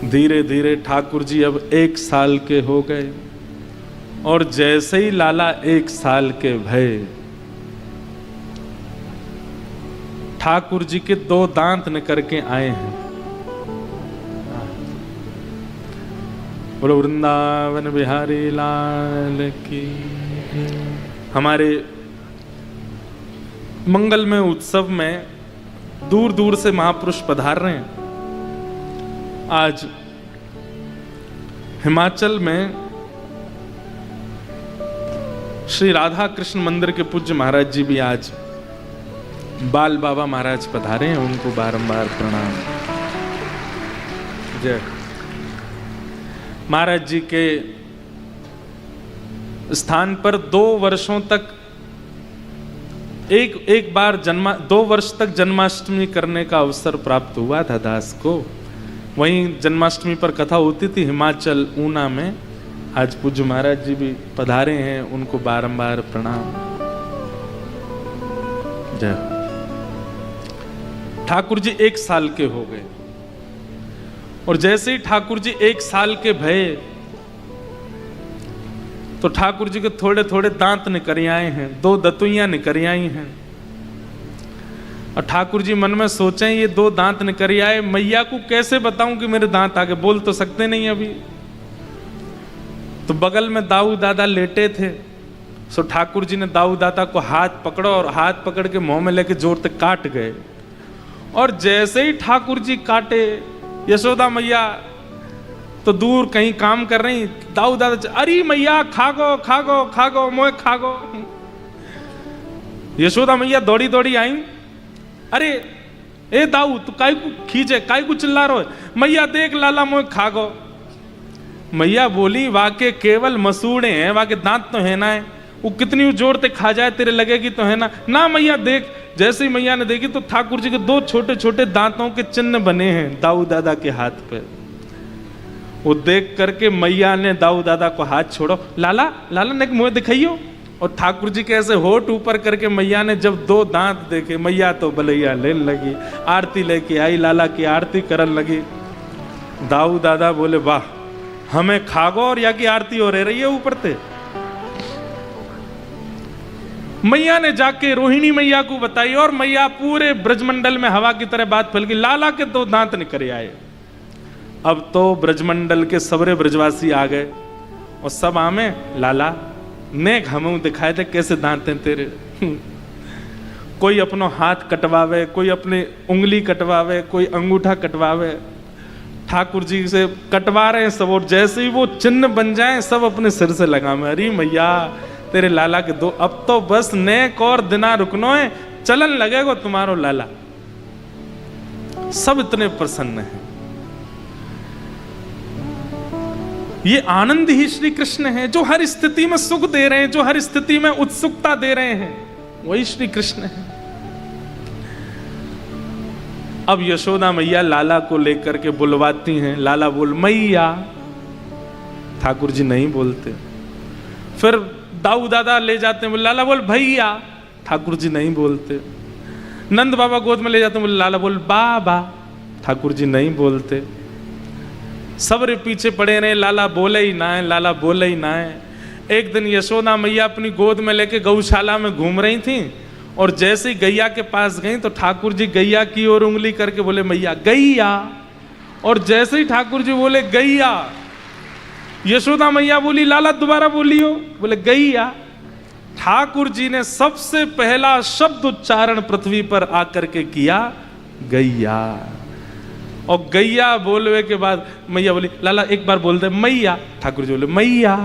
धीरे धीरे ठाकुर जी अब 1 साल के हो गए और जैसे ही लाला 1 साल के भये, ठाकुर जी के 2 दांत निकल के आए हैं। बोलो वृंदावन बिहारी लाल की। हमारे मंगलमय उत्सव में दूर दूर से महापुरुष पधार रहे हैं। आज हिमाचल में श्री राधा कृष्ण मंदिर के पूज्य महाराज जी भी आज बाल बाबा महाराज पधारे हैं, उनको बारंबार प्रणाम। जय। महाराज जी के स्थान पर 2 वर्षों तक एक बार 2 वर्ष तक जन्माष्टमी करने का अवसर प्राप्त हुआ था दास को। वहीं जन्माष्टमी पर कथा होती थी हिमाचल ऊना में। आज पूज्य महाराज जी भी पधारे हैं, उनको बारंबार प्रणाम। जय। ठाकुर जी 1 साल के हो गए और जैसे ही ठाकुर जी 1 साल के भये तो ठाकुर जी के थोड़े थोड़े दांत निकल आए हैं, 2 दतुइयां निकल आई हैं। और ठाकुर जी मन में सोचें ये 2 दांत निकल आए, मैया को कैसे बताऊं कि मेरे दांत आगे, बोल तो सकते नहीं अभी। तो बगल में दाऊ दादा लेटे थे, सो ठाकुर जी ने दाऊ दादा को हाथ पकड़ो और हाथ पकड़ के मुंह में लेके जोर से काट गए। और जैसे ही ठाकुर जी काटे, यशोदा मैया तो दूर कहीं काम कर रही, दाऊ दादा अरे मैया खागो खागो खागो मोए खागो। यशोदा मैया दौड़ी दौड़ी आई, अरे ए दाऊ तू काय को खींचे, काय को चिल्ला रहा है, मैया देख लाला मोए खागो। मैया बोली वाके केवल मसूड़े हैं, वाके दांत तो है ना है, वो कितनी जोर से खा जाए तेरे लगेगी तो है ना। ना मैया देख। जैसे ही मैया ने देखी तो ठाकुर जी के 2 छोटे छोटे दांतों के चिन्ह बने हैं दाऊ दादा के हाथ पे। वो देख करके मैया ने दाऊ दादा को हाथ छोड़ो, लाला लाला ने मुंह दिखाइयो। और ठाकुर जी के ऐसे होठ ऊपर करके मैया ने जब 2 दांत देखे, मैया तो बलैया लेने लगी, आरती लेके आई, लाला की आरती करने लगी। दाऊ दादा बोले वाह, हमें खागो और या की आरती हो रही है ऊपर से। मैया ने जाके रोहिणी मैया को बताई और मैया पूरे ब्रजमंडल में हवा की तरह बात फैल गई, लाला के 2 दांत निकल आए। अब तो ब्रजमंडल के सबरे ब्रजवासी आ गए और सब आमे लाला ने हमू दिखाए थे कैसे दांत हैं तेरे। कोई अपनो हाथ कटवावे, कोई अपनी उंगली कटवावे, कोई अंगूठा कटवावे। ठाकुर जी से कटवा रहे हैं सब, और जैसे ही वो चिन्ह बन जाए सब अपने सिर से लगावे। अरे मैया तेरे लाला के 2, अब तो बस नेक और दिना रुकनो है, चलन लगेगा तुम्हारो लाला। सब इतने प्रसन्न हैं। ये आनंद ही श्री कृष्ण है, जो हर स्थिति में सुख दे रहे हैं, जो हर स्थिति में उत्सुकता दे रहे हैं, वही श्री कृष्ण है। अब यशोदा मैया लाला को लेकर के बुलवाती हैं, लाला बोल मैया। ठाकुर जी नहीं बोलते। फिर दाऊ दादा ले जाते हैं, बोले लाला बोल भैया। ठाकुर जी नहीं बोलते। नंद बाबा गोद में ले जाते हैं, बोले लाला बोल बाबा। ठाकुर जी नहीं बोलते। सबरे पीछे पड़े रहे, लाला बोले ही ना है, लाला बोले ही ना है। एक दिन यशोदा मैया अपनी गोद में लेके गौशाला में घूम रही थी और जैसे ही गैया के पास गई तो ठाकुर जी गैया की ओर उंगली करके बोले मैया गैया। और जैसे ही ठाकुर जी बोले गैया, यशोदा मैया बोली लाला दोबारा बोलियो, बोले गैया। ठाकुर जी ने सबसे पहला शब्द उच्चारण पृथ्वी पर आकर के किया गैया। और गैया बोलने के बाद मैया बोली लाला एक बार बोल दे मैया। ठाकुर जी बोले मैया।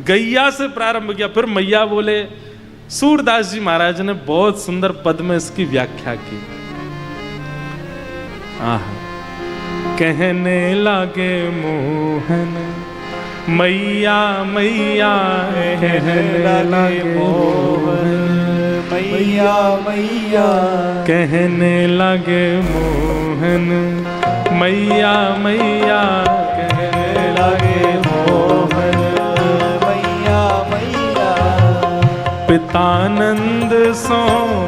गैया से प्रारंभ किया, फिर मैया बोले। सूरदास जी महाराज ने बहुत सुंदर पद में इसकी व्याख्या की। कहने लागे मोहन मैया मैया, कहने लागे मोहन मैया मैया, कहने लागे मोहन मैया मैया, कहने लागे मोहन मैया मैया। पितानंद सो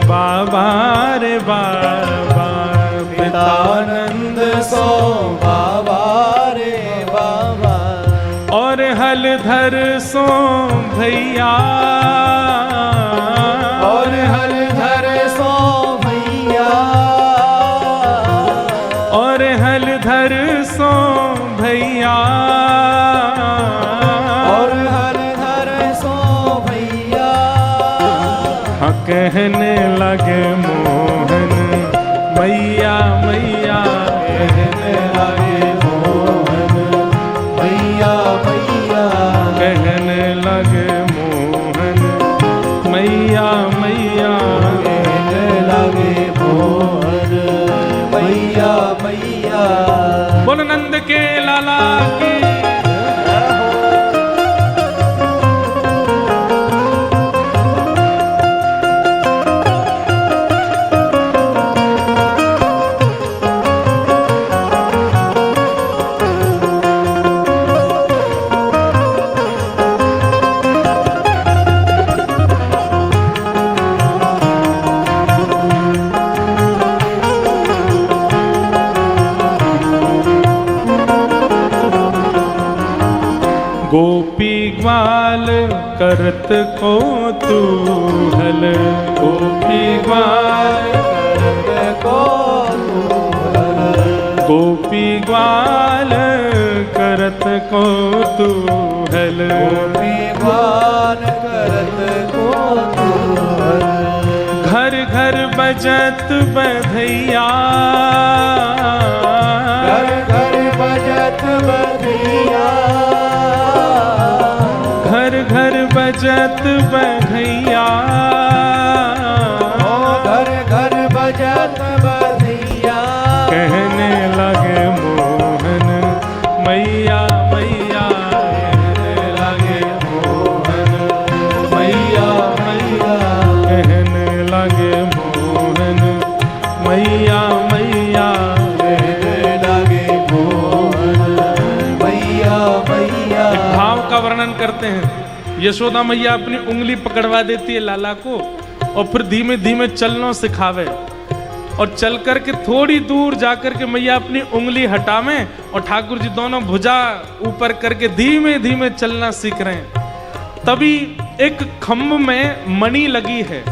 बाबा रे बाबा, पितानंद सो बाबा रे हलधर सो भैया, और हलधर सो भैया, और हलधर सो भैया, और हलधर सो भैया। हाँ कहने लगे मोहन मैया मैया, कहने लगे मोहन मैया मैया, कहने लगे मोहन मैया मैया, कहने लगे मोहन मैया मैया। बोल नंद के लाला की। गोपी ग्वाल करत कौतूहल, गोपी ग्वाल करत कौतूहल, गोपी ग्वाल करत कौतूहल, गोपी ग्वाल करत कौतूहल। घर घर बजत बधैया, घर घर बजत बधैया, घर घर बजत बधैया, घर घर बजत बधैया। कहने लगे मोहन मैया मैया, कहने लगे मोहन मैया मैया, कहने लगे मोहन मैया मैया, कहने लगे मोहन मैया मैया। भाव का वर्णन करते हैं। यशोदा मैया अपनी उंगली पकड़वा देती है लाला को और फिर धीमे धीमे चलना सिखावे, और चल करके थोड़ी दूर जाकर के मैया अपनी उंगली हटावे और ठाकुर जी दोनों भुजा ऊपर करके धीमे धीमे चलना सीख रहे हैं। तभी एक खम्भ में मणि लगी है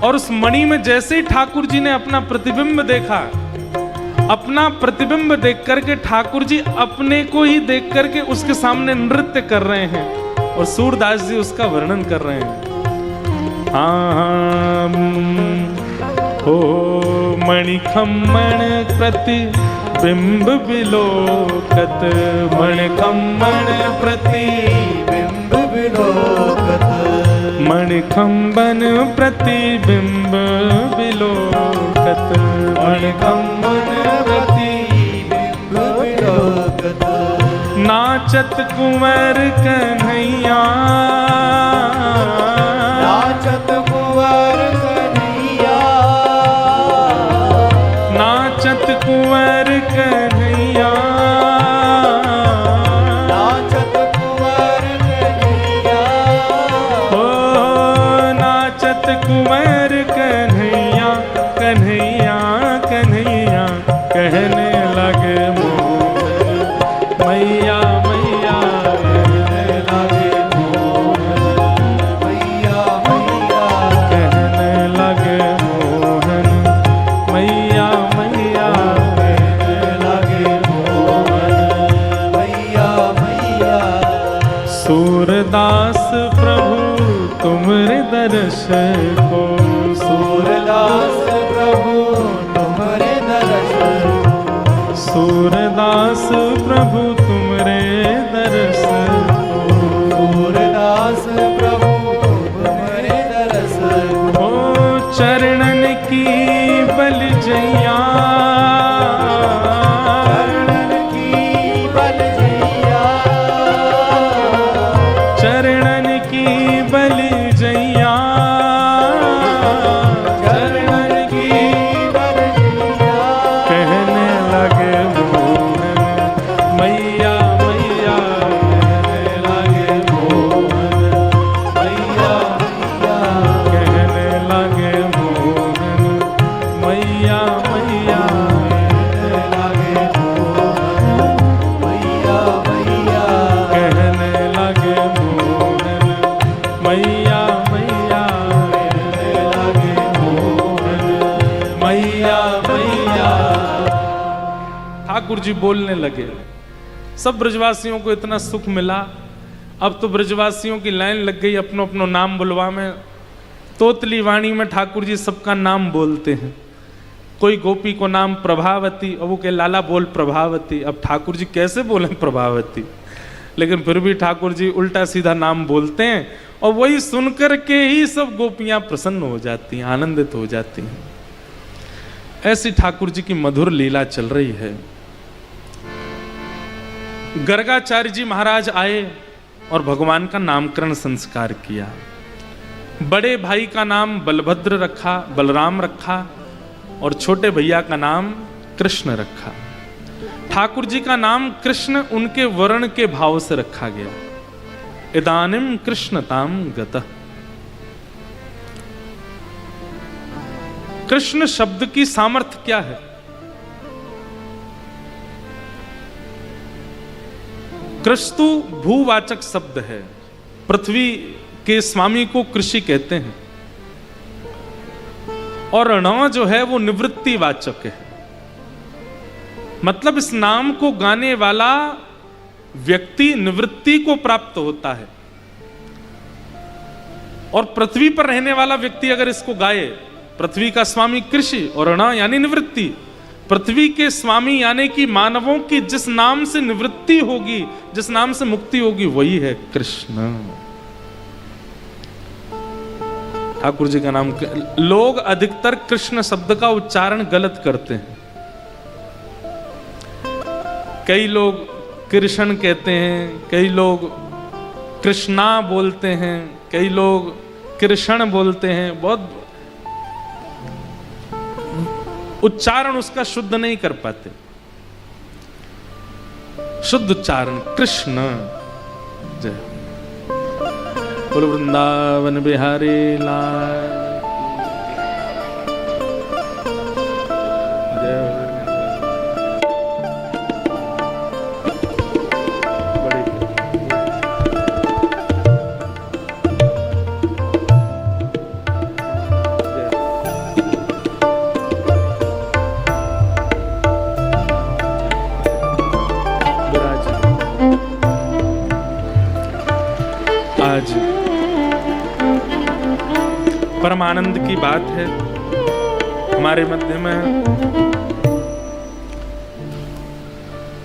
और उस मणि में जैसे ही ठाकुर जी ने अपना प्रतिबिंब देखा, अपना प्रतिबिंब देख करके ठाकुर जी अपने को ही देख करके उसके सामने नृत्य कर रहे हैं और सूरदास जी उसका वर्णन कर रहे हैं। हाँ हो मणिखम्मण प्रतिबिंब बिलोकत, मणिखम्मण प्रतिबिंब बिलोकत, मणिखम्बन प्रतिबिंब बिलोकत, मणिखम्बन प्रतिबिंब बिलोकत। नाचत कुंवर कन्हैया, नाचत कुंवर कन्हैया, नाचत कुंवर कन्हैया, नाचत कुंवर कन्हैया। हो नाचत कुंवर कन्हैया, कन्हैया कन्हैया, कहने लगे मोहन मैया मैया, कहने लगे मोहन मैया मैया, कहने लगे मोहन मैया मैया, कहने लगे मोहन मैया मैया। सूरदास प्रभु तुमरे दर्श को, सूरदास प्रभु तुम्हारे दर्शन, सूरदास प्रभु तुमरे दर्श को, सूरदास प्रभु तुम्हारे दर्शन। ओ चरणन की बलजैया, चरणन की बलजैया, चरणन की बलजैया, चरणन की बलजैया। कहने लगे मोहन मैया मैया, कहने लगे मोहन मैया मैया, कहने लगे मोहन मैया मैया, कहने लगे मोहन मैया मैया, कहने जी बोलने लगे। सब ब्रजवासियों को इतना सुख मिला। अब तो ब्रजवासियों की लाइन लग गई अपनो अपनो नाम बुलवा में। तोतली वाणी में ठाकुर जी सबका नाम बोलते हैं। कोई गोपी को नाम प्रभावती, और वो कहे लाला बोल प्रभावती। अब ठाकुर जी कैसे बोले प्रभावती, लेकिन फिर भी ठाकुर जी उल्टा सीधा नाम बोलते हैं, और वही सुनकर के ही सब गोपियां प्रसन्न हो जाती हैं, आनंदित हो जाती हैं। ऐसी ठाकुर जी की मधुर लीला चल रही है। गर्गाचार्य जी महाराज आए और भगवान का नामकरण संस्कार किया। बड़े भाई का नाम बलभद्र रखा, बलराम रखा, और छोटे भैया का नाम कृष्ण रखा। ठाकुर जी का नाम कृष्ण उनके वर्ण के भाव से रखा गया। इदानिम कृष्णताम गतः। कृष्ण शब्द की सामर्थ्य क्या है? कृस्तु भूवाचक शब्द है। पृथ्वी के स्वामी को कृषि कहते हैं, और ण जो है वो निवृत्ति वाचक है। मतलब इस नाम को गाने वाला व्यक्ति निवृत्ति को प्राप्त होता है, और पृथ्वी पर रहने वाला व्यक्ति अगर इसको गाए, पृथ्वी का स्वामी कृषि और ण यानी निवृत्ति, पृथ्वी के स्वामी यानी कि मानवों की जिस नाम से निवृत्ति होगी, जिस नाम से मुक्ति होगी, वही है कृष्ण। ठाकुर जी का नाम। लोग अधिकतर कृष्ण शब्द का उच्चारण गलत करते हैं। कई लोग कृष्ण कहते हैं, कई लोग कृष्णा बोलते हैं, कई लोग कृष्ण बोलते हैं। बहुत उच्चारण उसका शुद्ध नहीं कर पाते। शुद्ध उच्चारण कृष्ण। जय बोल वृंदावन बिहारी लाल। आज परम आनंद की बात है, हमारे मध्य में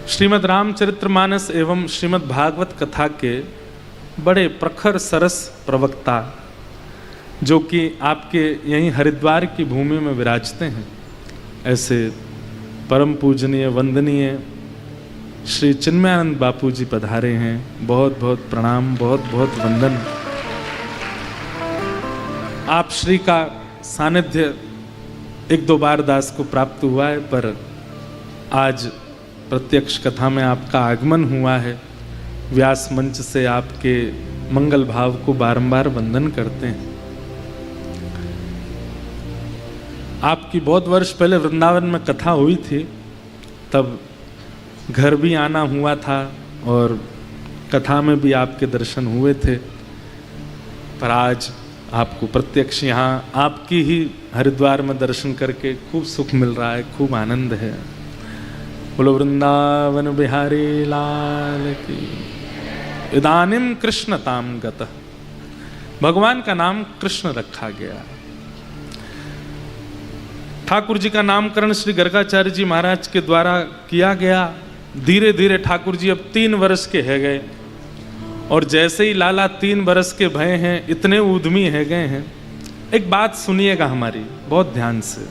श्रीमद् रामचरितमानस एवं श्रीमद् भागवत कथा के बड़े प्रखर सरस प्रवक्ता, जो कि आपके यहीं हरिद्वार की भूमि में विराजते हैं, ऐसे परम पूजनीय वंदनीय श्री चिन्मयानंद बापू जी पधारे हैं। बहुत बहुत प्रणाम, बहुत बहुत वंदन। आप श्री का सानिध्य एक दो बार दास को प्राप्त हुआ है, पर आज प्रत्यक्ष कथा में आपका आगमन हुआ है। व्यास मंच से आपके मंगल भाव को बारंबार वंदन करते हैं। आपकी बहुत वर्ष पहले वृंदावन में कथा हुई थी, तब घर भी आना हुआ था और कथा में भी आपके दर्शन हुए थे, पर आज आपको प्रत्यक्ष यहाँ आपकी ही हरिद्वार में दर्शन करके खूब सुख मिल रहा है, खूब आनंद है। बोलो वृंदावन बिहारी लाल की। इदानिम कृष्णताम गतः। भगवान का नाम कृष्ण रखा गया। ठाकुर जी का नामकरण श्री गर्गाचार्य जी महाराज के द्वारा किया गया। धीरे धीरे ठाकुर जी अब 3 वर्ष के है गए, और जैसे ही लाला 3 वर्ष के भय हैं, इतने उद्यमी है गए हैं। एक बात सुनिएगा हमारी बहुत ध्यान से।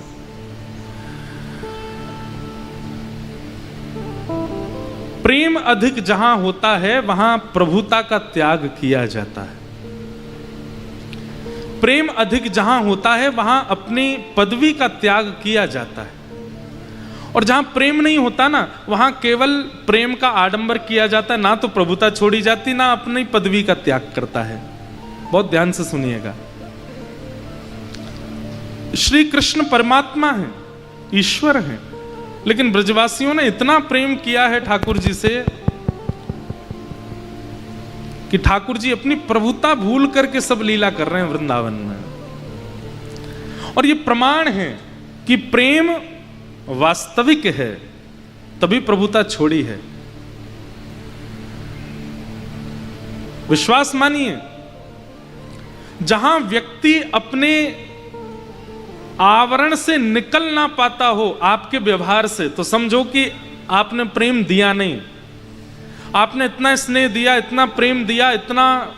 प्रेम अधिक जहां होता है वहां प्रभुता का त्याग किया जाता है। प्रेम अधिक जहां होता है वहां अपनी पदवी का त्याग किया जाता है, और जहां प्रेम नहीं होता ना, वहां केवल प्रेम का आडंबर किया जाता है। ना तो प्रभुता छोड़ी जाती, ना अपनी पदवी का त्याग करता है। बहुत ध्यान से सुनिएगा। श्री कृष्ण परमात्मा है, ईश्वर है, लेकिन ब्रजवासियों ने इतना प्रेम किया है ठाकुर जी से कि ठाकुर जी अपनी प्रभुता भूल करके सब लीला कर रहे हैं वृंदावन में। और ये प्रमाण है कि प्रेम वास्तविक है, तभी प्रभुता छोड़ी है। विश्वास मानिए, जहां व्यक्ति अपने आवरण से निकल ना पाता हो आपके व्यवहार से, तो समझो कि आपने प्रेम दिया नहीं। आपने इतना स्नेह दिया, इतना प्रेम दिया, इतना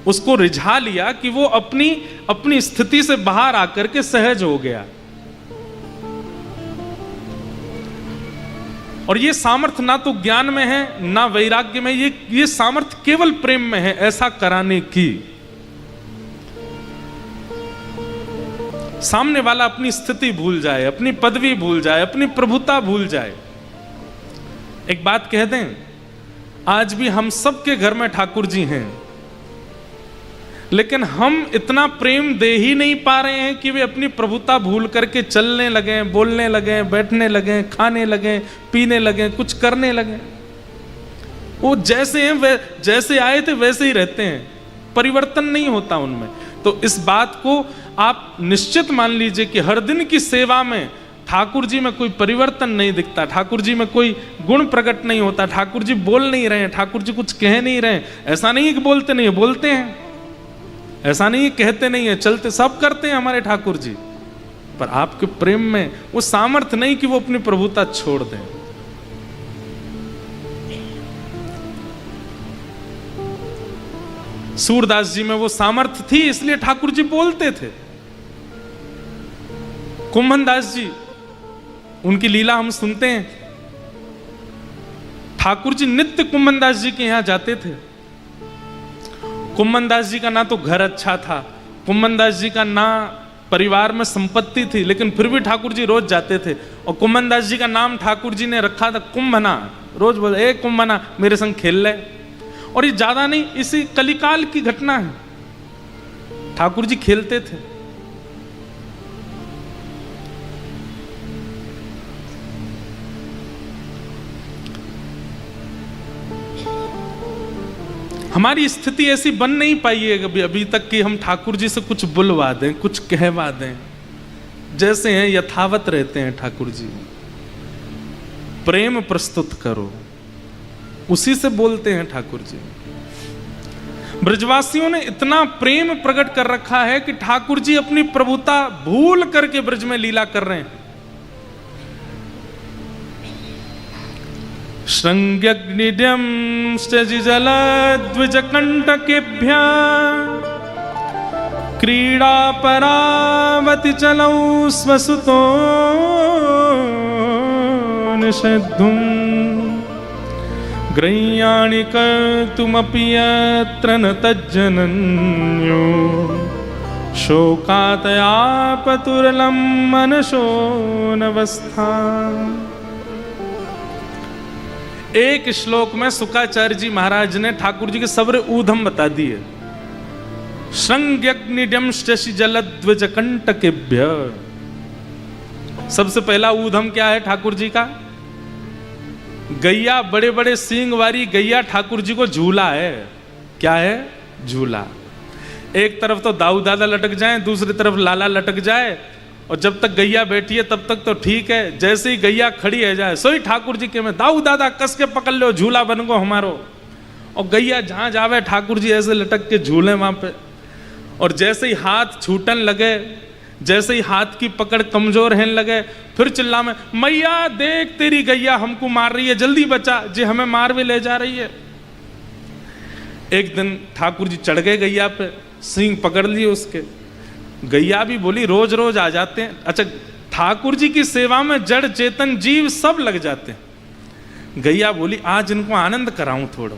उसको रिझा लिया कि वो अपनी स्थिति से बाहर आकर के सहज हो गया। और ये सामर्थ्य ना तो ज्ञान में है ना वैराग्य में, ये सामर्थ्य केवल प्रेम में है ऐसा कराने की। सामने वाला अपनी स्थिति भूल जाए, अपनी पदवी भूल जाए, अपनी प्रभुता भूल जाए। एक बात कह दें, आज भी हम सबके घर में ठाकुर जी हैं, लेकिन हम इतना प्रेम दे ही नहीं पा रहे हैं कि वे अपनी प्रभुता भूल करके चलने लगे, बोलने लगे, बैठने लगे, खाने लगे, पीने लगे, कुछ करने लगे। वो जैसे हैं वे जैसे आए थे वैसे ही रहते हैं, परिवर्तन नहीं होता उनमें। तो इस बात को आप निश्चित मान लीजिए कि हर दिन की सेवा में ठाकुर जी में कोई परिवर्तन नहीं दिखता, ठाकुर जी में कोई गुण प्रकट नहीं होता, ठाकुर जी बोल नहीं रहे हैं, ठाकुर जी कुछ कह नहीं रहे हैं। ऐसा नहीं है कि बोलते नहीं है, बोलते हैं। ऐसा नहीं है कहते नहीं है, चलते सब करते हैं हमारे ठाकुर जी। पर आपके प्रेम में वो सामर्थ्य नहीं कि वो अपनी प्रभुता छोड़ दें। सूरदास जी में वो सामर्थ्य थी, इसलिए ठाकुर जी बोलते थे। कुंभन दास जी, उनकी लीला हम सुनते हैं। ठाकुर जी नित्य कुंभन दास जी के यहां जाते थे। कुंभन दास जी का ना तो घर अच्छा था, कुंभन दास जी का ना परिवार में संपत्ति थी, लेकिन फिर भी ठाकुर जी रोज जाते थे। और कुंभन दास जी का नाम ठाकुर जी ने रखा था कुंभना। रोज बोले, ए कुंभना मेरे संग खेल ले। और ये ज्यादा नहीं, इसी कलिकाल की घटना है, ठाकुर जी खेलते थे। हमारी स्थिति ऐसी बन नहीं पाई है अभी तक कि हम ठाकुर जी से कुछ बुलवा दें, कुछ कहवा दें। जैसे हैं यथावत रहते हैं ठाकुर जी। प्रेम प्रस्तुत करो, उसी से बोलते हैं ठाकुर जी। ब्रजवासियों ने इतना प्रेम प्रकट कर रखा है कि ठाकुर जी अपनी प्रभुता भूल करके ब्रज में लीला कर रहे हैं। श्रृंग्यग्निड्यं जलद्विजकंटकेभ्यः क्रीडा परावति चलौ स्वसुतो निषेद्धुम् ग्रह्याणि कर्तुमपि यत्र न तज्जनन्यो शोकातयापतुरलं मनसो नवस्था। एक श्लोक में शुकाचार्य जी महाराज ने ठाकुर जी के सब्र ऊधम बता दिए। श्रृंग्यग्निड्यं शशि जलद्विजकंटकेभ्यः। सबसे पहला ऊधम क्या है ठाकुर जी का? गैया, बड़े बड़े सींग वाली गैया ठाकुर जी को झूला है। क्या है? झूला। एक तरफ तो दाऊ दादा लटक जाए, दूसरी तरफ लाला लटक जाए, और जब तक गैया बैठी है तब तक तो ठीक है। जैसे ही गैया खड़ी है जाए, सोई ठाकुर जी के में दाऊ दादा कस के पकड़ लो, झूला बन गो हमारो। और गैया जहां जावे ठाकुर जी ऐसे लटक के झूले वहां पे। और जैसे ही हाथ छूटन लगे, जैसे ही हाथ की पकड़ कमजोर रहने लगे, फिर चिल्ला में, मैया देख तेरी गैया हमको मार रही है, जल्दी बचा जी, हमें मार भी ले जा रही है। एक दिन ठाकुर जी चढ़ गए गैया पे, सींग पकड़ लिए उसके। गैया भी बोली, रोज रोज आ जाते हैं। अच्छा, ठाकुर जी की सेवा में जड़ चेतन जीव सब लग जाते हैं। गैया बोली, आज इनको आनंद कराऊं थोड़ा।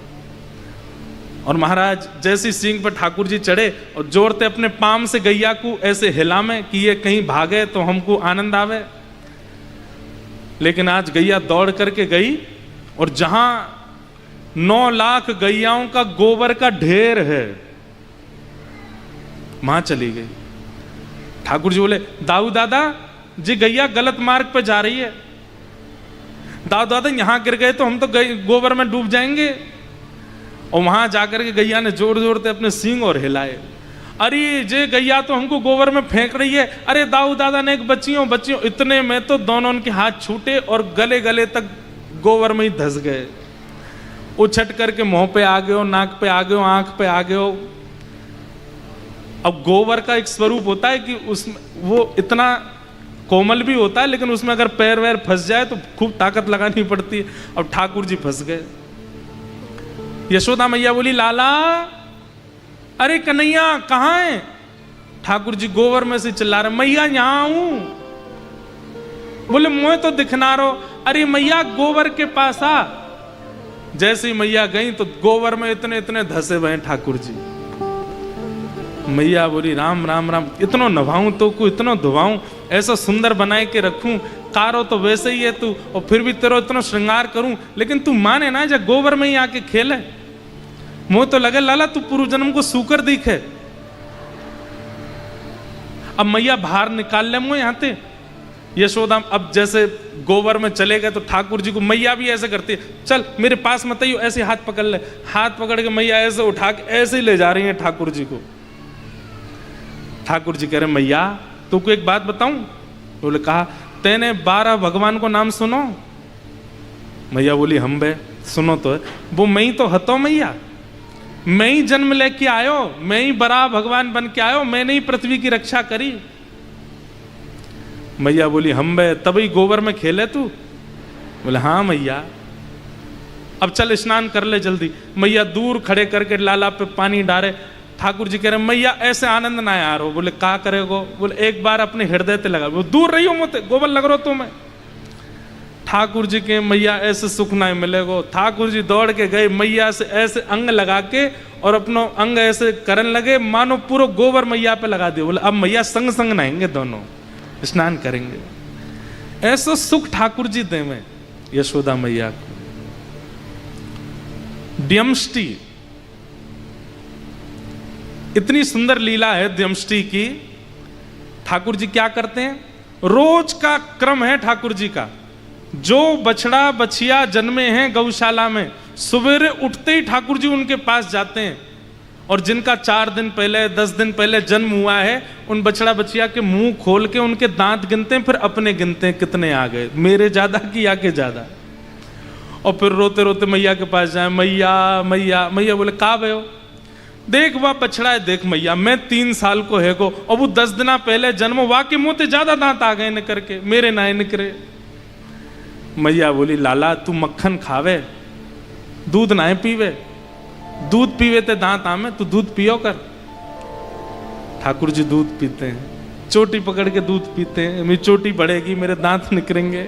और महाराज जैसी सींग पर ठाकुर जी चढ़े और जोरते अपने पाम से गैया को ऐसे हिला में कि ये कहीं भागे तो हमको आनंद आवे। लेकिन आज गैया दौड़ करके गई, और जहां 9 लाख गैयाओं का गोबर का ढेर है वहां चली गई। ठाकुर जी बोले, दाऊ दादा जी गैया गलत मार्ग पे जा रही है। दाऊ दादा यहां गिर गए तो हम तो गोबर में डूब जाएंगे। और वहां जाकर के गैया ने जोर जोर से अपने सींग और हिलाए। अरे जे गैया तो हमको गोबर में फेंक रही है, अरे दाऊ दादा ने एक बच्चियों बच्चियों, इतने में तो दोनों उनके हाथ छूटे और गले गले तक गोबर में ही धस गए। उछट करके मुंह पे आ गए हो, नाक पे आ गए हो, आंख पे आ गए हो। अब गोबर का एक स्वरूप होता है कि उसमें वो इतना कोमल भी होता है, लेकिन उसमें अगर पैर वैर फंस जाए तो खूब ताकत लगानी पड़ती है। अब ठाकुर जी फंस गए। यशोदा मैया बोली, लाला अरे कन्हैया कहाँ है? ठाकुर जी गोबर में से चिल्ला रहे, मैया यहां हूं। बोले मुझे तो दिखना रहो। अरे मैया गोबर के पास आ। जैसे ही मैया गई तो गोबर में इतने इतने धसे हुए ठाकुर जी। मैया बोली, राम राम राम, इतनो नभाऊं तो को इतनो धुवाऊं, ऐसा सुंदर बनाए के रखूं, कारो तो वैसे ही है तू, और फिर भी तेरा इतना श्रृंगार करूं, लेकिन तू माने ना जब गोबर में ही आके खेले। मुझे तो लगे लाला तू पूर्व जन्म को सूकर दिखे। अब मैया बाहर निकाल ले मुझे यहाँ से। यशोदा अब जैसे गोबर में चले गए तो ठाकुर जी को मैया भी ऐसे करती है, चल मेरे पास मत आइयो, ऐसे हाथ पकड़ ले। हाथ पकड़ के मैया ऐसे उठा के ऐसे ही ले जा रही है ठाकुर जी को। ठाकुर जी कह रहे, मैया तुमको एक बात बताऊं? बोले कहा, तेने 12 भगवान को नाम सुनो? मैया बोली, हम बे सुनो तो है। वो मैं ही तो हतो मैया, मैं ही जन्म लेके आयो, मैं ही बड़ा भगवान बन के आयो, मैंने ही पृथ्वी की रक्षा करी। मैया बोली, हम बे तभी गोबर में खेले तू? बोले हाँ मैया। अब चल स्नान कर ले जल्दी। मैया दूर खड़े करके लाला पे पानी डाले। ठाकुर जी कह रहे, मैया ऐसे आनंद ना यार हो। बोले का करेगो? बोले एक बार अपने हृदय ते लगा। वो दूर रही हो मुझे, गोबर लग रहा तो मैं। ठाकुर जी के मैया ऐसे सुख ना मिलेगो। ठाकुर जी दौड़ के गए, मैया से ऐसे अंग लगा के और अपनो अंग ऐसे करने लगे मानो पूरा गोबर मैया पे लगा दिया। बोले अब मैया संग संग नहाएंगे, दोनों स्नान करेंगे। ऐसा सुख ठाकुर जी दे में यशोदा मैया को। द्यमष्टि, इतनी सुंदर लीला है द्यमष्टि की। ठाकुर जी क्या करते हैं? रोज का क्रम है ठाकुर जी का। जो बछड़ा बछिया जन्मे हैं गौशाला में, सवेरे उठते ही ठाकुर जी उनके पास जाते हैं। और जिनका 4 दिन पहले 10 दिन पहले जन्म हुआ है, उन बछड़ा बछिया के मुंह खोल के उनके दांत गिनते हैं, फिर अपने गिनते हैं कितने आ गए, मेरे ज्यादा कि या के ज्यादा। और फिर रोते रोते मैया के पास जाए, मैया मैया। मैया बोले का भयो? देख वह बछड़ा है, देख मैया मैं 3 साल को है को, और वो 10 दिन पहले जन्म हुआ के मुंह ते ज्यादा दांत आ गए निकर के, मेरे ना निकरे। मैया बोली, लाला तू मक्खन खावे, दूध ना पीवे, दूध पीवे ते दांत आमे, तू दूध पियो कर। ठाकुर जी दूध पीते हैं, चोटी पकड़ के दूध पीते हैं। मेरी चोटी बढ़ेगी, मेरे दांत निकरेंगे।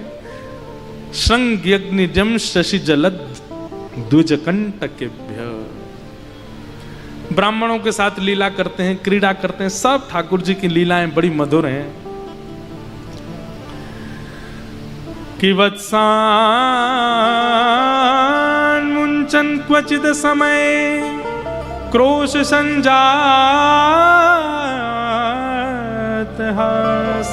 श्रृंग यज्ञ जम शशि जलद द्विज कंटकेभ्य। ब्राह्मणों के साथ लीला करते हैं, क्रीड़ा करते हैं। सब ठाकुर जी की लीलाएं बड़ी मधुर हैं। कि वत्सान मुंचन क्वचित समय क्रोश संजात हास।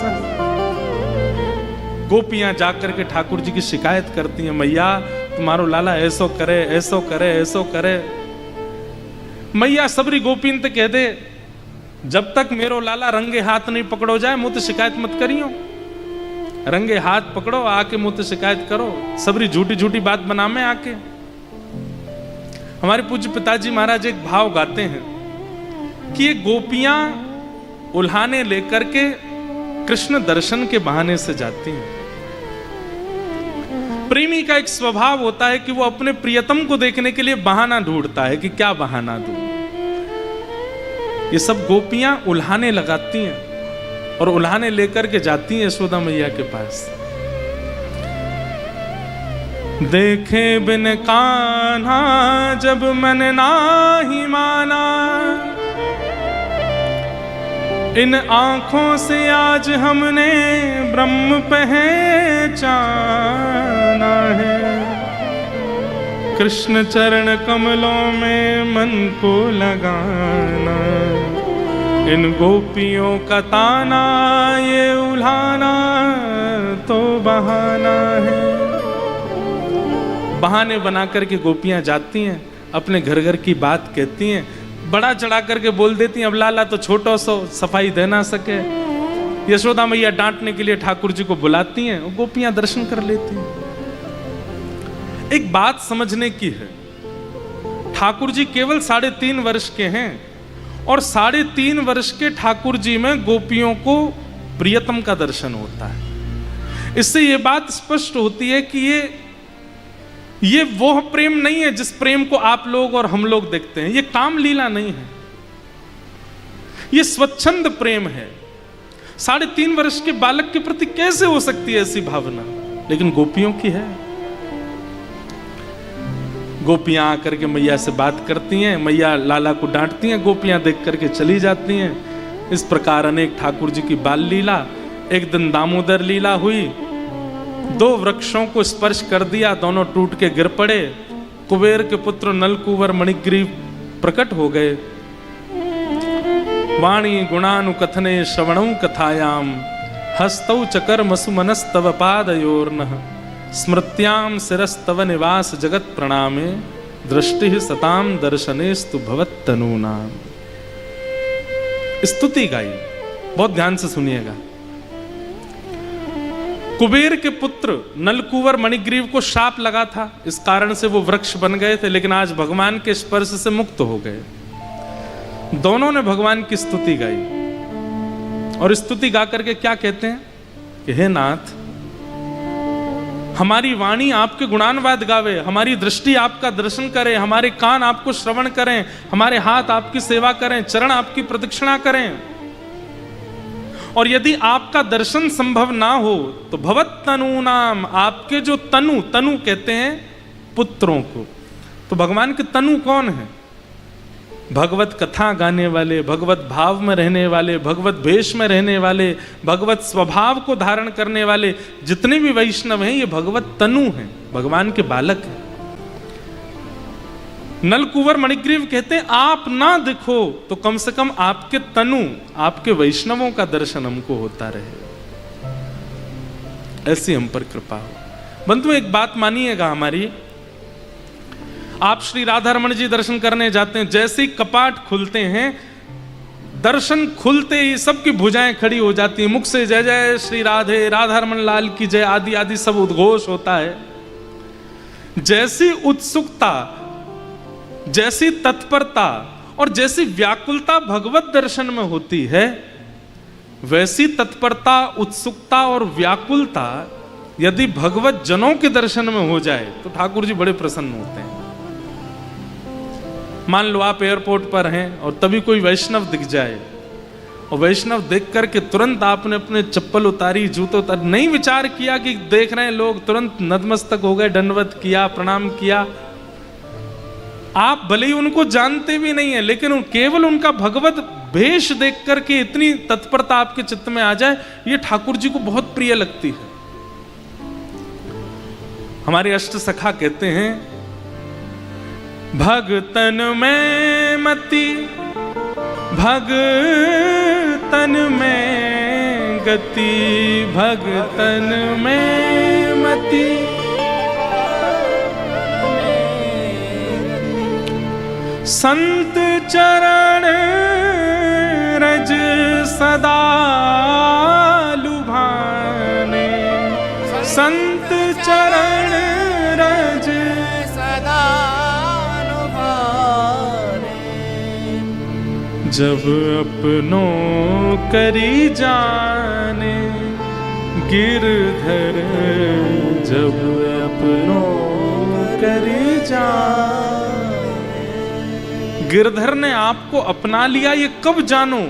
गोपियां जाकर के ठाकुर जी की शिकायत करती हैं, मैया तुम्हारो लाला ऐसो करे ऐसो करे ऐसो करे। मैया सबरी गोपीन ते कह दे, जब तक मेरो लाला रंगे हाथ नहीं पकड़ो जाए मुझे शिकायत मत करियो। रंगे हाथ पकड़ो आके मुझे शिकायत करो, सबरी झूठी झूठी बात बना में आके। हमारे पूज्य पिताजी महाराज एक भाव गाते हैं कि ये गोपियां उल्हाने लेकर के कृष्ण दर्शन के बहाने से जाती हैं। प्रेमी का एक स्वभाव होता है कि वो अपने प्रियतम को देखने के लिए बहाना ढूंढता है कि क्या बहाना दूं। ये सब गोपियां उल्हाने लगाती हैं और उल्हाने लेकर के जाती हैं यशोदा मैया के पास। देखे बिन कान्हा जब मन नाही माना, इन आंखों से आज हमने ब्रह्म पहचाना है। कृष्ण चरण कमलों में मन को लगाना, इन गोपियों का ताना ये उल्हाना तो बहाना है। बहाने बना करके गोपियां जाती हैं, अपने घर घर की बात कहती हैं। बड़ा चढ़ा करके बोल देती हैं, अब लाला तो छोटो सो सफाई दे ना सके। यशोदा मैया डांटने के लिए ठाकुर जी को बुलाती हैं, गोपियां दर्शन कर लेती हैं। एक बात समझने की है, ठाकुर जी केवल 3.5 वर्ष के हैं और 3.5 वर्ष के ठाकुर जी में गोपियों को प्रियतम का दर्शन होता है। इससे यह बात स्पष्ट होती है कि ये वो प्रेम नहीं है जिस प्रेम को आप लोग और हम लोग देखते हैं। ये काम लीला नहीं है, ये स्वच्छंद प्रेम है। 3.5 वर्ष के बालक के प्रति कैसे हो सकती है ऐसी भावना, लेकिन गोपियों की है। गोपियां आकर के मैया से बात करती हैं, मैया लाला को डांटती हैं, गोपियां देख करके चली जाती हैं। इस प्रकार अनेक ठाकुर जी की बाल लीला। एक दिन दामोदर लीला हुई, 2 वृक्षों को स्पर्श कर दिया, दोनों टूट के गिर पड़े। कुबेर के पुत्र नलकुवर मणिग्रीव प्रकट हो गए। वाणी गुणानुकथने श्रवणौ कथायाम हस्तौ चकर्म सुमनस्तव पादयोर्नः स्मृत्याम शिरस्तव निवास जगत प्रणामे दृष्टि सताम दर्शनेस्तु भवत्तनूनाम। स्तुति गाई, बहुत ध्यान से सुनिएगा। कुबेर के पुत्र नलकुवर मणिग्रीव को शाप लगा था, इस कारण से वो वृक्ष बन गए थे, लेकिन आज भगवान के स्पर्श से मुक्त हो गए। दोनों ने भगवान की स्तुति गाई और स्तुति गा करके क्या कहते हैं कि हे नाथ, हमारी वाणी आपके गुणानुवाद गावे, हमारी दृष्टि आपका दर्शन करे, हमारे कान आपको श्रवण करें, हमारे हाथ आपकी सेवा करें, चरण आपकी प्रदक्षिणा करें। और यदि आपका दर्शन संभव ना हो तो भवत तनु नाम, आपके जो तनु, तनु कहते हैं पुत्रों को, तो भगवान के तनु कौन है? भगवत कथा गाने वाले, भगवत भाव में रहने वाले, भगवत भेष में रहने वाले, भगवत स्वभाव को धारण करने वाले जितने भी वैष्णव हैं, ये भगवत तनु हैं, भगवान के बालक हैं। नलकुवर मणिग्रीव कहते हैं आप ना दिखो तो कम से कम आपके तनु, आपके वैष्णवों का दर्शन हमको होता रहे, ऐसी हम पर कृपा हो। बंधु एक बात मानिएगा हमारी, आप श्री राधा रमण जी दर्शन करने जाते हैं, जैसे ही कपाट खुलते हैं, दर्शन खुलते ही सबकी भुजाएं खड़ी हो जाती हैं, मुख से जय जय श्री राधे, राधा रमण लाल की जय आदि आदि सब उद्घोष होता है। जैसी उत्सुकता, जैसी तत्परता और जैसी व्याकुलता भगवत दर्शन में होती है, वैसी तत्परता, उत्सुकता और व्याकुलता यदि भगवत जनों के दर्शन में हो जाए तो ठाकुर जी बड़े प्रसन्न होते हैं। मान लो आप एयरपोर्ट पर हैं और तभी कोई वैष्णव दिख जाए और वैष्णव देख करके तुरंत आपने अपने चप्पल उतारी, जूते उतार, नहीं विचार किया कि देख रहे हैं लोग, तुरंत नतमस्तक हो गए, दंडवत किया, प्रणाम किया। आप भले ही उनको जानते भी नहीं है, लेकिन केवल उनका भगवत भेष देख करके इतनी तत्परता आपके चित्त में आ जाए, ये ठाकुर जी को बहुत प्रिय लगती है। हमारे अष्ट सखा कहते हैं, भगतन में मति, भगतन में गति, भगतन में मति, संत चरण रज सदा लुभाने, संत चरण रज सदा जब अपनों करी जाने गिरधर, जब अपनों करी जाने। गिरधर ने आपको अपना लिया, ये कब जानो?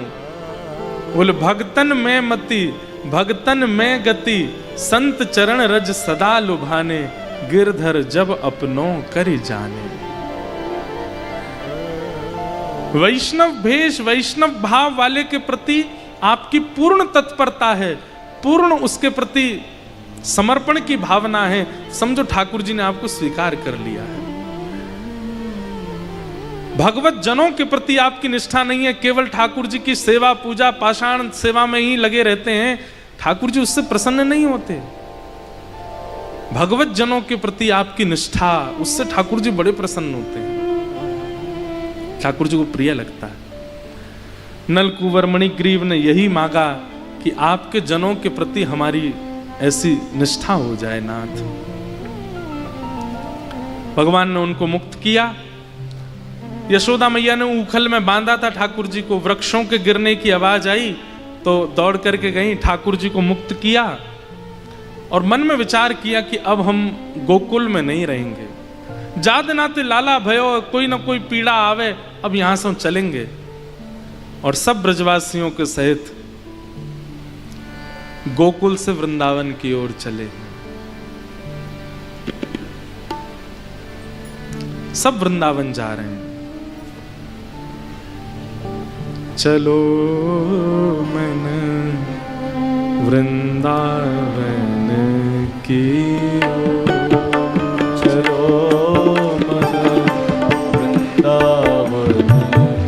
बोले भगतन में मति, भगतन में गति, संत चरण रज सदा लुभाने, गिरधर जब अपनों करी जाने। वैष्णव भेष, वैष्णव भाव वाले के प्रति आपकी पूर्ण तत्परता है, पूर्ण उसके प्रति समर्पण की भावना है, समझो ठाकुर जी ने आपको स्वीकार कर लिया है। भगवत जनों के प्रति आपकी निष्ठा नहीं है, केवल ठाकुर जी की सेवा पूजा पाषाण सेवा में ही लगे रहते हैं, ठाकुर जी उससे प्रसन्न नहीं होते। भगवत जनों के प्रति आपकी निष्ठा, उससे ठाकुर जी बड़े प्रसन्न होते हैं। ठाकुर जी को प्रिय लगता है। नल कुंवर मणिग्रीव ने यही मांगा कि आपके जनों के प्रति हमारी ऐसी निष्ठा हो जाए नाथ। भगवान ने उनको मुक्त किया। यशोदा मैया ने उखल में बांधा था ठाकुर जी को, वृक्षों के गिरने की आवाज आई तो दौड़ करके गई, ठाकुर जी को मुक्त किया और मन में विचार किया कि अब हम गोकुल में नहीं रहेंगे, जात नाते लाला भयो, कोई ना कोई पीड़ा आवे, अब यहां से हम चलेंगे। और सब ब्रजवासियों के सहित गोकुल से वृंदावन की ओर चले। सब वृंदावन जा रहे हैं। चलो मन वृंदावन की ओर, चलो मन वृंदावन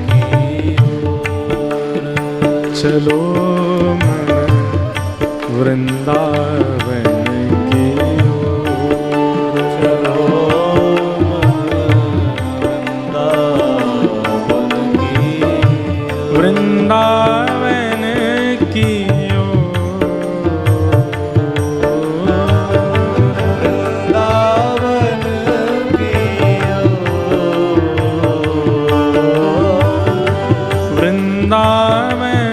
की ओर, चलो मन वृंदावन की ओर, चलो मन वृंदावन की ओर, वृंदावन की ओर, वृंदावन की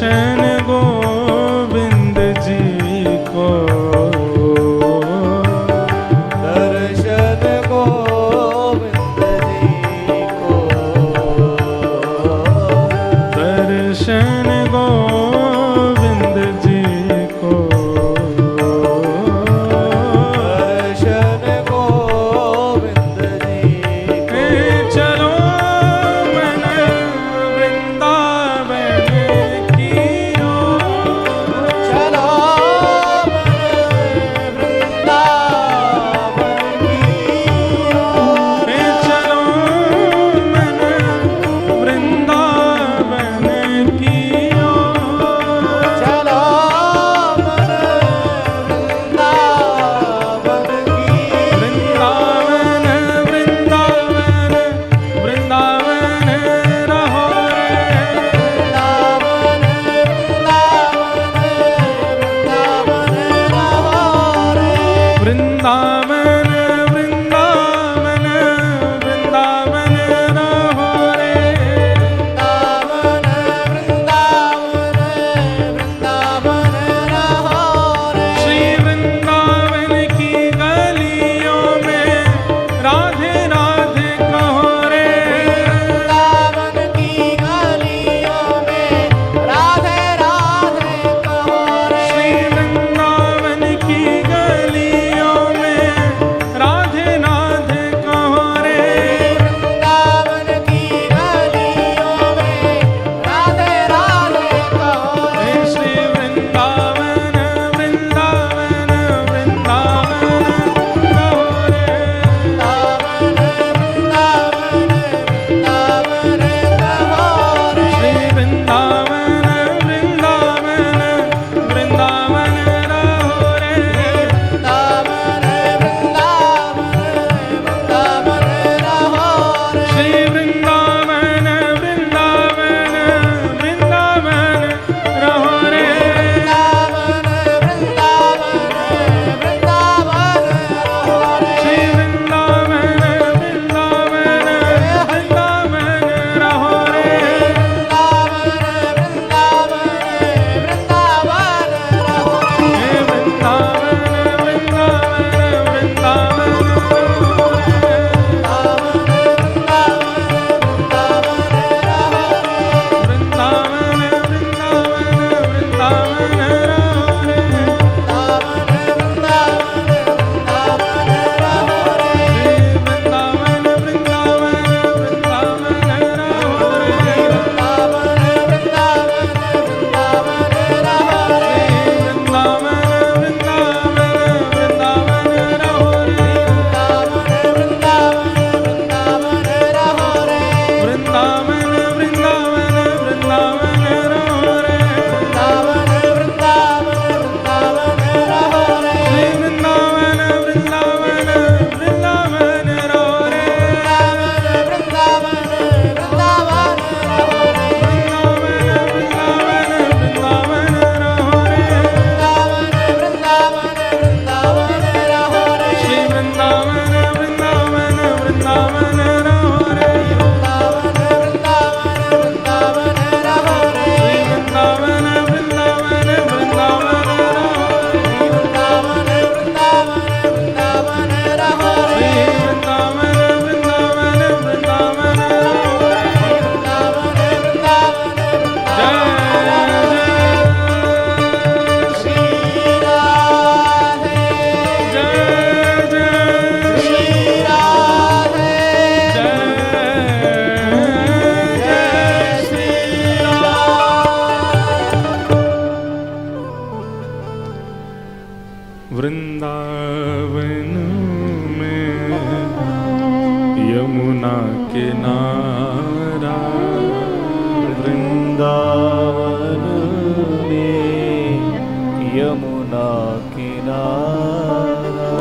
दर्शन गोविंद जी को, दर्शन गोविंद जी को, दर्शन गोविंद जी को, दर्शन गोविंद जी को। चलो मन वृंदावन की ओर, चलो मन वृंदावन की ओर, चलो मन वृंदावन की ओर, चलो मन वृंदावन की वृंदावन वृंदावन वृंदावन रहो रे, वृंदावन वृंदावन रहो रे, वृंदावन वृंदावन वृंदावन रहो रे, वृंदावन वृंदावन रहो रे। श्री वृंदावन की गलियों में राधे राधे कहो रे, वृंदावन की गलियों में राधे राधे कहो रे। श्री वृंदावन की गलियों में राधे राधे कहो रे, वृंदावन की गलियों में राधे राधे कहो रे। श्री वृंदावन वृंदावन वृंदावन कहो रे, वृंदावन वृंदावन कहो रे। श्री वृंदावन वृंदावन वृंदावन रहो रे, वृंदावन वृंदावन रहो रे। श्री वृंदावन वृंदावन वृंदावन रहो रे, वृंदावन वृंदावन रहो रे। श्री वृंदावन वृंदावन वृंदावन रहो रे, वृंदावन में यमुना किनारा, वृंदावन में यमुना किनारा,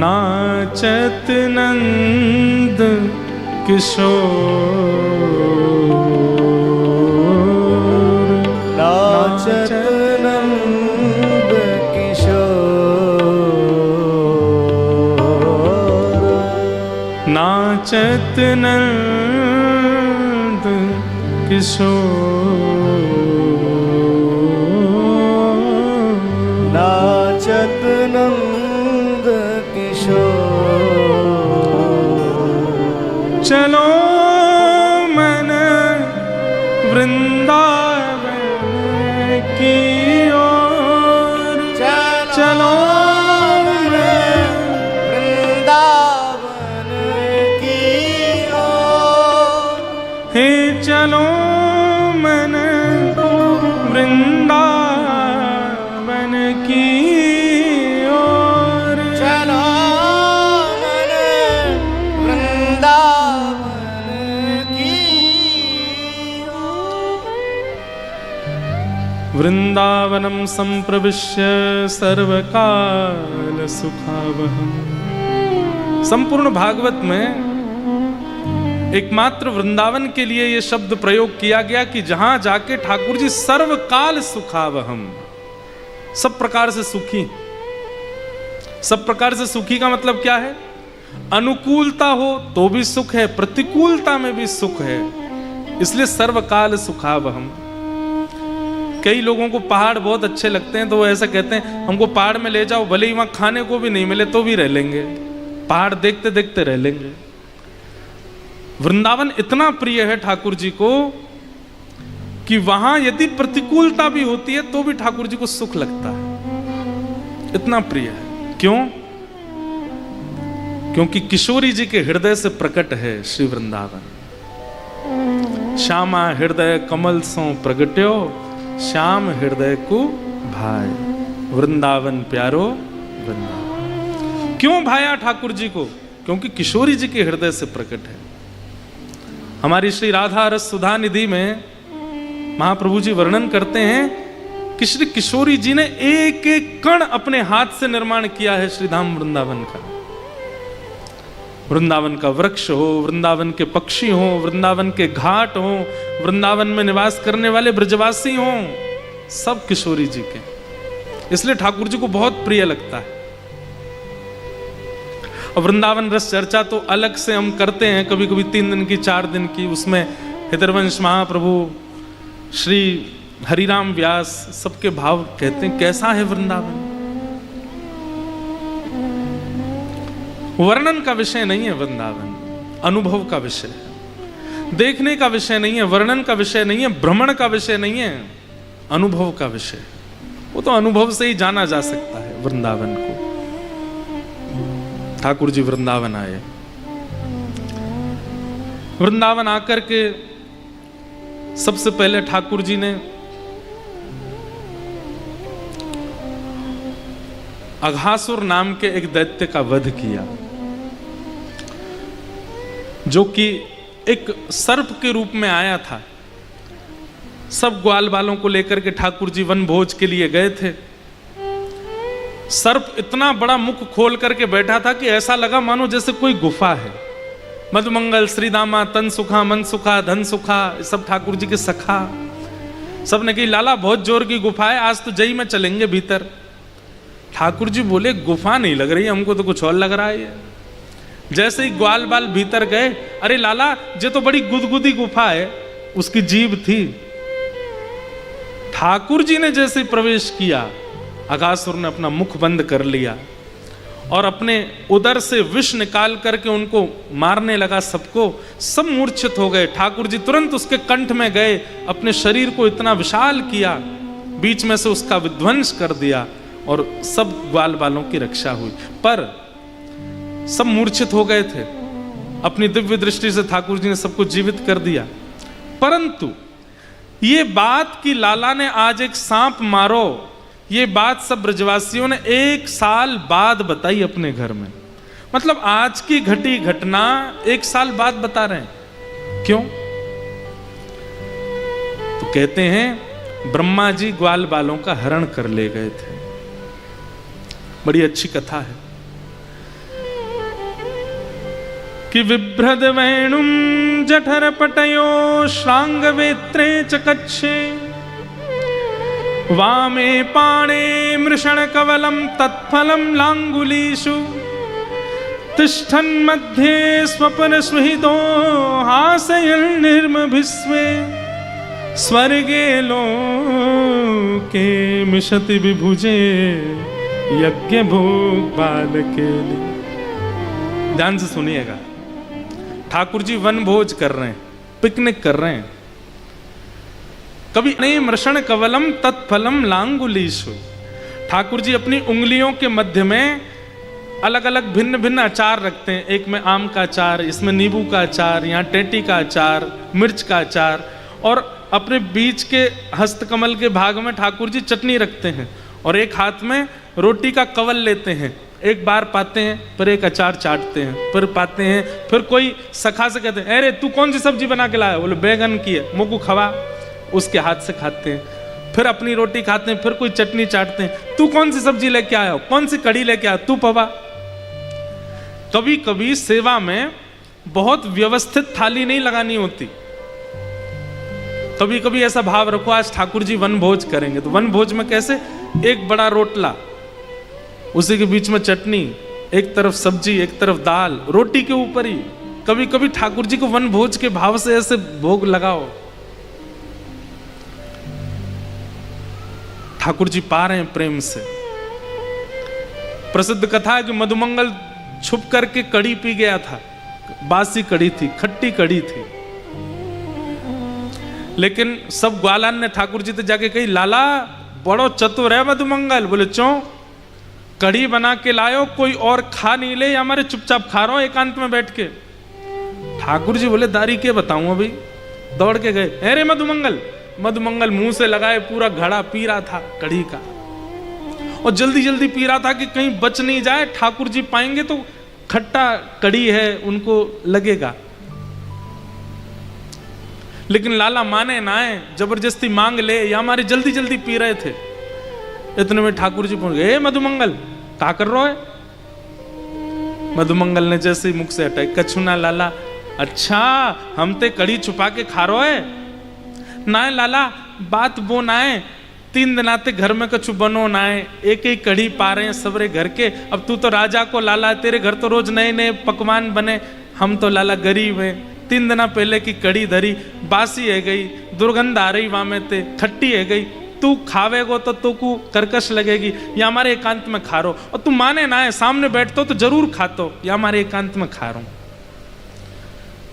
नाचत नंद किशोर, नाचत नंद किशोर, नाचत नंद किशोर, चलो मन वृंदावन की ओर, चलो वृंदावन की ओर, हे चलो मन वृंदावन की ओर, चलो मन वृंदावन की ओर। वृंदावनम संप्रविश्य सर्वकाल सुखावहम्। संपूर्ण भागवत में एकमात्र वृंदावन के लिए यह शब्द प्रयोग किया गया कि जहां जाके ठाकुर जी सर्वकाल सुखावहम्, सब प्रकार से सुखी। सब प्रकार से सुखी का मतलब क्या है? अनुकूलता हो तो भी सुख है, प्रतिकूलता में भी सुख है, इसलिए सर्वकाल सुखावहम्। कई लोगों को पहाड़ बहुत अच्छे लगते हैं तो वो ऐसा कहते हैं हमको पहाड़ में ले जाओ, भले ही वहां खाने को भी नहीं मिले तो भी रह लेंगे, पहाड़ देखते देखते रह लेंगे। वृंदावन इतना प्रिय है ठाकुर जी को कि वहां यदि प्रतिकूलता भी होती है तो भी ठाकुर जी को सुख लगता है, इतना प्रिय है। क्यों? क्योंकि किशोरी जी के हृदय से प्रकट है श्री वृंदावन। श्यामा हृदय कमल सो प्रगट्यो, श्याम हृदय को भाई, वृंदावन प्यारो वृंदावन। क्यों भाया ठाकुर जी को? क्योंकि किशोरी जी के हृदय से प्रकट है। हमारी श्री राधा रस सुधा निधि में महाप्रभु जी वर्णन करते हैं कि श्री किशोरी जी ने एक एक कण अपने हाथ से निर्माण किया है श्री धाम वृंदावन का। वृंदावन का वृक्ष हो, वृंदावन के पक्षी हो, वृंदावन के घाट हो, वृंदावन में निवास करने वाले ब्रजवासी हो, सब किशोरी जी के, इसलिए ठाकुर जी को बहुत प्रिय लगता है। और वृंदावन रस चर्चा तो अलग से हम करते हैं, कभी कभी 3 दिन की 4 दिन की, उसमें हितरवंश महाप्रभु, श्री हरिराम व्यास सबके भाव कहते हैं कैसा है वृंदावन। वर्णन का विषय नहीं है वृंदावन, अनुभव का विषय है, देखने का विषय नहीं है, वर्णन का विषय नहीं है, भ्रमण का विषय नहीं है, अनुभव का विषय। वो तो अनुभव से ही जाना जा सकता है वृंदावन को। ठाकुर जी वृंदावन आए, वृंदावन आकर के सबसे पहले ठाकुर जी ने अघासुर नाम के एक दैत्य का वध किया, जो कि एक सर्प के रूप में आया था। सब ग्वाल बालों को लेकर के ठाकुर जी वन भोज के लिए गए थे। सर्प इतना बड़ा मुख खोल करके बैठा था कि ऐसा लगा मानो जैसे कोई गुफा है। मधुमंगल, श्रीदामा, तन सुखा, मन सुखा, धन सुखा, सब ठाकुर जी के सखा। सब ने कही लाला बहुत जोर की गुफा है, आज तो जई में चलेंगे भीतर। ठाकुर जी बोले गुफा नहीं लग रही, हमको तो कुछ और लग रहा है। जैसे ही ग्वाल बाल भीतर गए, अरे लाला ये तो बड़ी गुदगुदी गुफा है, उसकी जीभ थी। ठाकुर जी ने जैसे प्रवेश किया, अघासुर ने अपना मुख बंद कर लिया और अपने उदर से विष निकाल करके उनको मारने लगा सबको। सब मूर्छित हो गए। ठाकुर जी तुरंत उसके कंठ में गए, अपने शरीर को इतना विशाल किया, बीच में से उसका विध्वंस कर दिया और सब ग्वाल बालों की रक्षा हुई। पर सब मूर्छित हो गए थे। अपनी दिव्य दृष्टि से ठाकुर जी ने सबको जीवित कर दिया। परंतु ये बात कि लाला ने आज एक सांप मारो, ये बात सब ब्रजवासियों ने 1 साल बाद बताई अपने घर में। मतलब आज की घटी घटना 1 साल बाद बता रहे हैं। क्यों? तो कहते हैं ब्रह्मा जी ग्वाल बालों का हरण कर ले गए थे। बड़ी अच्छी कथा है कि विभ्रद वेणुम जठर पटयो श्रांग वेत्रे च कच्छे, वामे पाणे मृषण कवलम तत्फलम लांगुलीषु, तिष्ठन् मध्ये स्वपन सुहृदो हासयन् निर्मभिस्वे, स्वर्गे लोके मिषति विभुजे यज्ञ भोग बालके। ध्यान से सुनिएगा। ठाकुर जी वन भोज कर रहे हैं, पिकनिक कर रहे हैं। कभी नहीं मृषण कवलम तत्फलम लांगुलीशु, ठाकुर जी अपनी उंगलियों के मध्य में अलग अलग भिन्न भिन्न अचार रखते हैं। एक में आम का अचार, इसमें नींबू का अचार, यहाँ टेटी का अचार, मिर्च का अचार, और अपने बीच के हस्तकमल के भाग में ठाकुर जी चटनी रखते हैं, और एक हाथ में रोटी का कवल लेते हैं। एक बार पाते हैं, फिर एक अचार चाटते हैं, फिर पाते हैं, फिर कोई सखा से कहते हैं अरे तू कौन सी सब्जी बना के लाया, बोले बैगन की है, मुँह को खवा, उसके हाथ से खाते हैं। फिर अपनी रोटी खाते हैं, फिर कोई चटनी चाटते हैं, तू कौन सी सब्जी लेके आया, कौन सी कड़ी लेके आया, तू पवा। कभी कभी सेवा में बहुत व्यवस्थित थाली नहीं लगानी होती। कभी कभी ऐसा भाव रखो आज ठाकुर जी वन भोज करेंगे, तो वन भोज में कैसे, एक बड़ा रोटला, उसी के बीच में चटनी, एक तरफ सब्जी, एक तरफ दाल, रोटी के ऊपर ही। कभी कभी ठाकुर जी को वन भोज के भाव से ऐसे भोग लगाओ। ठाकुर जी पा रहे हैं प्रेम से। प्रसिद्ध कथा है कि मधुमंगल छुप करके कड़ी पी गया था, बासी कड़ी थी, खट्टी कड़ी थी, लेकिन सब ग्वालान ने ठाकुर जी से जाके कही लाला बड़ो चतुर है मधुमंगल। बोले चो कड़ी बना के लायो, कोई और खा नहीं ले, या हमारे चुपचाप खा रहा हो एकांत में बैठ के। ठाकुर जी बोले दारी के बताऊं अभी। दौड़ के गए, अरे मधुमंगल। मधुमंगल मुंह से लगाए पूरा घड़ा पी रहा था कड़ी का, और जल्दी जल्दी पी रहा था कि कहीं बच नहीं जाए, ठाकुर जी पाएंगे तो खट्टा कड़ी है उनको लगेगा। लेकिन लाला माने ना है, जबरदस्ती मांग ले, या हमारे जल्दी जल्दी पी रहे थे। इतने में ठाकुर जी पहुंच गए, मधुमंगल क्या कर रहा है। मधुमंगल ने जैसे ही मुख से हटाई, कछु ना लाला, अच्छा हम ते कड़ी छुपा के खा रहे है ना है लाला, बात वो ना है, 3 दिन आते घर में कछु बनो ना है, एक ही कड़ी पा रहे हैं सबरे घर के। अब तू तो राजा को लाला, तेरे घर तो रोज नए नए पकवान बने, हम तो लाला गरीब हैं। 3 दिन पहले की कड़ी धरी, बासी है गई, दुर्गंध आ रही वहां में ते, खट्टी है गई, तू खावेगो तो तू को कर्कश लगेगी, या हमारे एकांत में खा रो, और तू माने ना है, सामने बैठतो तो जरूर खातो, या हमारे एकांत में खा रो।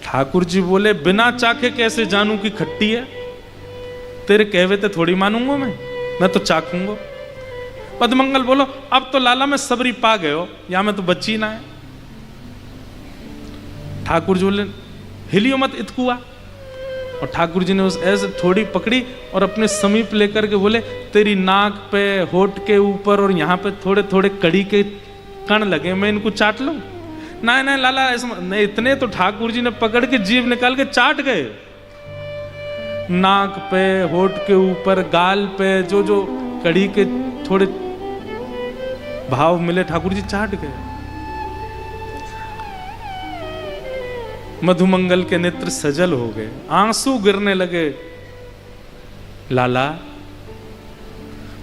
ठाकुर जी बोले बिना चाखे कैसे जानू कि खट्टी है, तेरे कहवे ते थोड़ी मानूंगा मैं तो चाखूंगा। मधुमंगल बोलो अब तो लाला मैं सबरी पा गए हो, या मैं तो बच्ची ना है। ठाकुर जी बोले हिलियो मत इतकुआ, और ठाकुर जी ने उस ऐसे थोड़ी पकड़ी और अपने समीप लेकर के बोले तेरी नाक पे, होठ के ऊपर और यहाँ पे थोड़े थोड़े कड़ी के कण लगे, मैं इनको चाट लूं। ना ना लाला ऐसा नहीं, इतने तो ठाकुर जी ने पकड़ के जीभ निकाल के चाट गए। नाक पे, होठ के ऊपर, गाल पे जो जो कड़ी के थोड़े भाव मिले, ठाकुर जी चाट गए। मधुमंगल के नेत्र सजल हो गए, आंसू गिरने लगे। लाला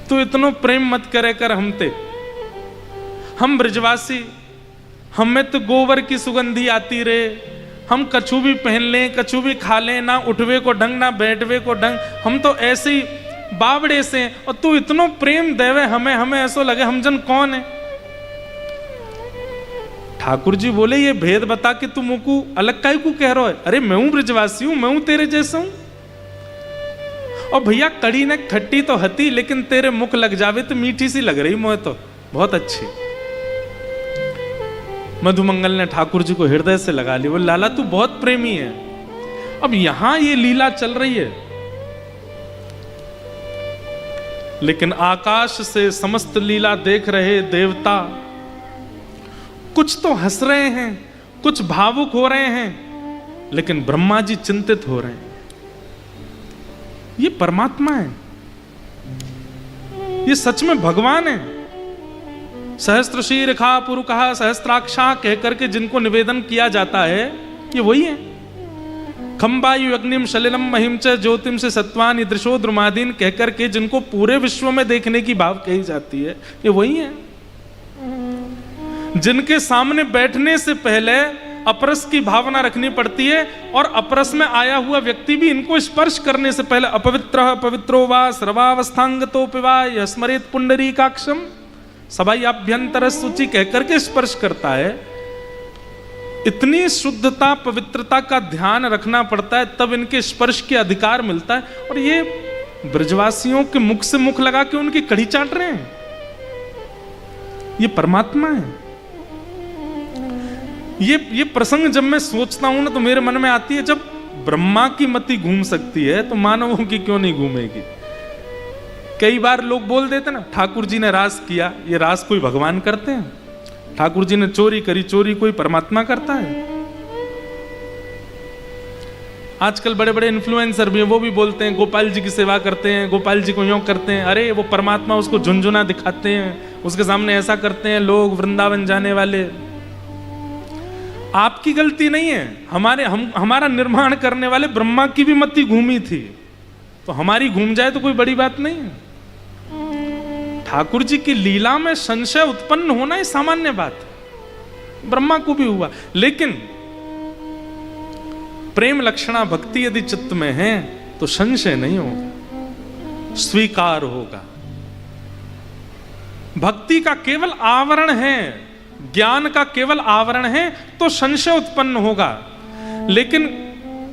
तू इतनो प्रेम मत करे कर हमते, हम ब्रजवासी, हमें तो गोबर की सुगंधी आती रे, हम कछु भी पहन लें, कछु भी खा लें, ना उठवे को ढंग ना बैठवे को ढंग, हम तो ऐसे ही बावड़े से, और तू इतनो प्रेम देवे हमें, हमें ऐसा लगे हम जन कौन है। ठाकुर जी बोले ये भेद बता के तू मुझको अलग काहे को कह रहा है, अरे मैं हूं ब्रजवासी हूं, मैं हूं तेरे जैसा हूं। और भैया कड़ी ने खट्टी तो हती, लेकिन तेरे मुख लग जावे तो मीठी सी लग रही मोहे, तो बहुत अच्छी। मधुमंगल ने ठाकुर जी को हृदय से लगा ली, बोले लाला तू बहुत प्रेमी है। अब यहां ये लीला चल रही है, लेकिन आकाश से समस्त लीला देख रहे देवता कुछ तो हंस रहे हैं, कुछ भावुक हो रहे हैं, लेकिन ब्रह्मा जी चिंतित हो रहे हैं। ये परमात्मा है, ये सच में भगवान है। सहस्त्र शीर्षा पुरुषः सहस्त्राक्षा कहकर के जिनको निवेदन किया जाता है, ये वही है। खंबायु अग्निम शलिलम महिम च ज्योतिम से सत्वान दृशो द्रुमादीन कहकर के जिनको पूरे विश्व में देखने की भाव कही जाती है, ये वही है। जिनके सामने बैठने से पहले अपरस की भावना रखनी पड़ती है, और अपरस में आया हुआ व्यक्ति भी इनको स्पर्श करने से पहले अपवित्र पवित्रो वा सर्वावस्थांगतो पिवा स्मरेत पुंडरीकाक्षम सबाई आभ्यंतर सूची कहकर के स्पर्श करता है। इतनी शुद्धता पवित्रता का ध्यान रखना पड़ता है, तब इनके स्पर्श के अधिकार मिलता है। और ये ब्रजवासियों के मुख से मुख लगा के उनकी कड़ी चाट रहे हैं। ये परमात्मा है। ये प्रसंग जब मैं सोचता हूं ना, तो मेरे मन में आती है, जब ब्रह्मा की मति घूम सकती है तो मानवों की क्यों नहीं घूमेगी। कई बार लोग बोल देते ना, ठाकुर जी ने रास किया। ये रास कोई भगवान करते हैं? ठाकुर जी ने चोरी करी, चोरी कोई परमात्मा करता है? आजकल बड़े बड़े इन्फ्लुएंसर भी हैं, वो भी बोलते हैं गोपाल जी की सेवा करते हैं, गोपाल जी को यूं करते हैं। अरे वो परमात्मा, उसको झुनझुना दिखाते हैं, उसके सामने ऐसा करते हैं लोग, वृंदावन जाने वाले। आपकी गलती नहीं है, हमारा निर्माण करने वाले ब्रह्मा की भी मति घूमी थी, तो हमारी घूम जाए तो कोई बड़ी बात नहीं है। ठाकुर जी की लीला में संशय उत्पन्न होना ही सामान्य बात है, ब्रह्मा को भी हुआ। लेकिन प्रेम लक्षणा भक्ति यदि चित्त में है तो संशय नहीं होगा, स्वीकार होगा। भक्ति का केवल आवरण है, ज्ञान का केवल आवरण है, तो संशय उत्पन्न होगा। लेकिन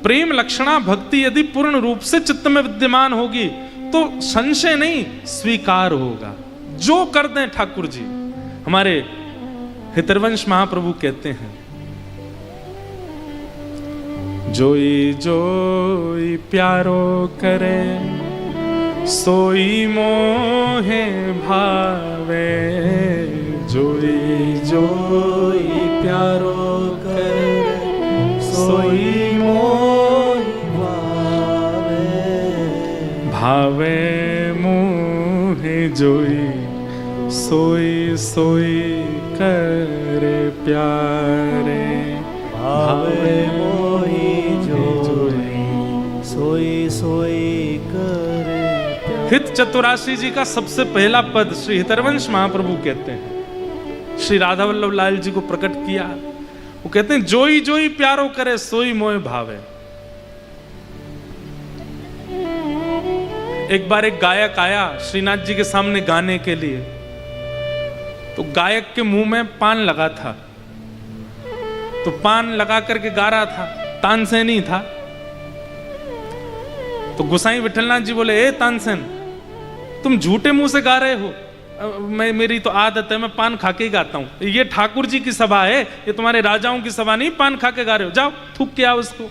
प्रेम लक्षणा भक्ति यदि पूर्ण रूप से चित्त में विद्यमान होगी तो संशय नहीं, स्वीकार होगा। जो कर दें ठाकुर जी। हमारे हितरवंश महाप्रभु कहते हैं, जोई जोई प्यारो करे सोई मोहे भावे, जोई जोई प्यारो करे सोई मोहे भावे, भावे मोहे जोई सोई सोई करे प्यारे, भावे मोही जोई सोई सोई करे प्यारे। हित चतुराशी जी का सबसे पहला पद श्री हितरवंश महाप्रभु कहते हैं, श्री राधा वल्लभ लाल जी को प्रकट किया। वो कहते हैं जोई जोई प्यारो करे सोई मोह भावे। एक बार एक गायक आया श्रीनाथ जी के सामने गाने के लिए, तो गायक के मुंह में पान लगा था, तो पान लगा करके गा रहा था, तानसेन ही था। तो गोसाई विठलनाथ जी बोले, ए तानसेन, तुम झूठे मुंह से गा रहे हो। मेरी तो आदत है, मैं पान खा के ही गाता हूं। ये ठाकुर जी की सभा है, ये तुम्हारे राजाओं की सभा नहीं, पान खा के गा रहे हो, जाओ थूक के आओ उसको।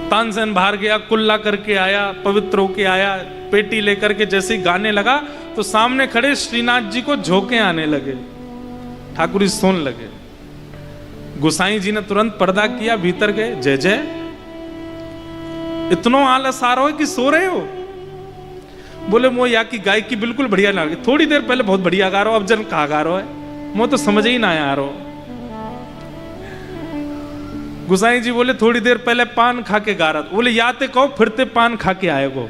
तानसेन बाहर गया, कुल्ला करके आया, पवित्र होके आया, पेटी लेकर के जैसे ही गाने लगा तो सामने खड़े श्रीनाथ जी को झोंके आने लगे। ठाकुर जी सोने लगे। गोसाई जी ने तुरंत पर्दा किया, भीतर गए, जय जय, इतना आलस आ रहा है कि सो रहे हो? बोले मो या की गायकी बिल्कुल बढ़िया ना, थोड़ी देर पहले बहुत बढ़िया गा रहा हो, अब जन कहा गा रहा है, मो तो समझ ही ना आ रहा हो। गुसाई जी बोले थोड़ी देर पहले पान खा के गा रहा था। बोले याते कहो फिरते पान खा के आए वो,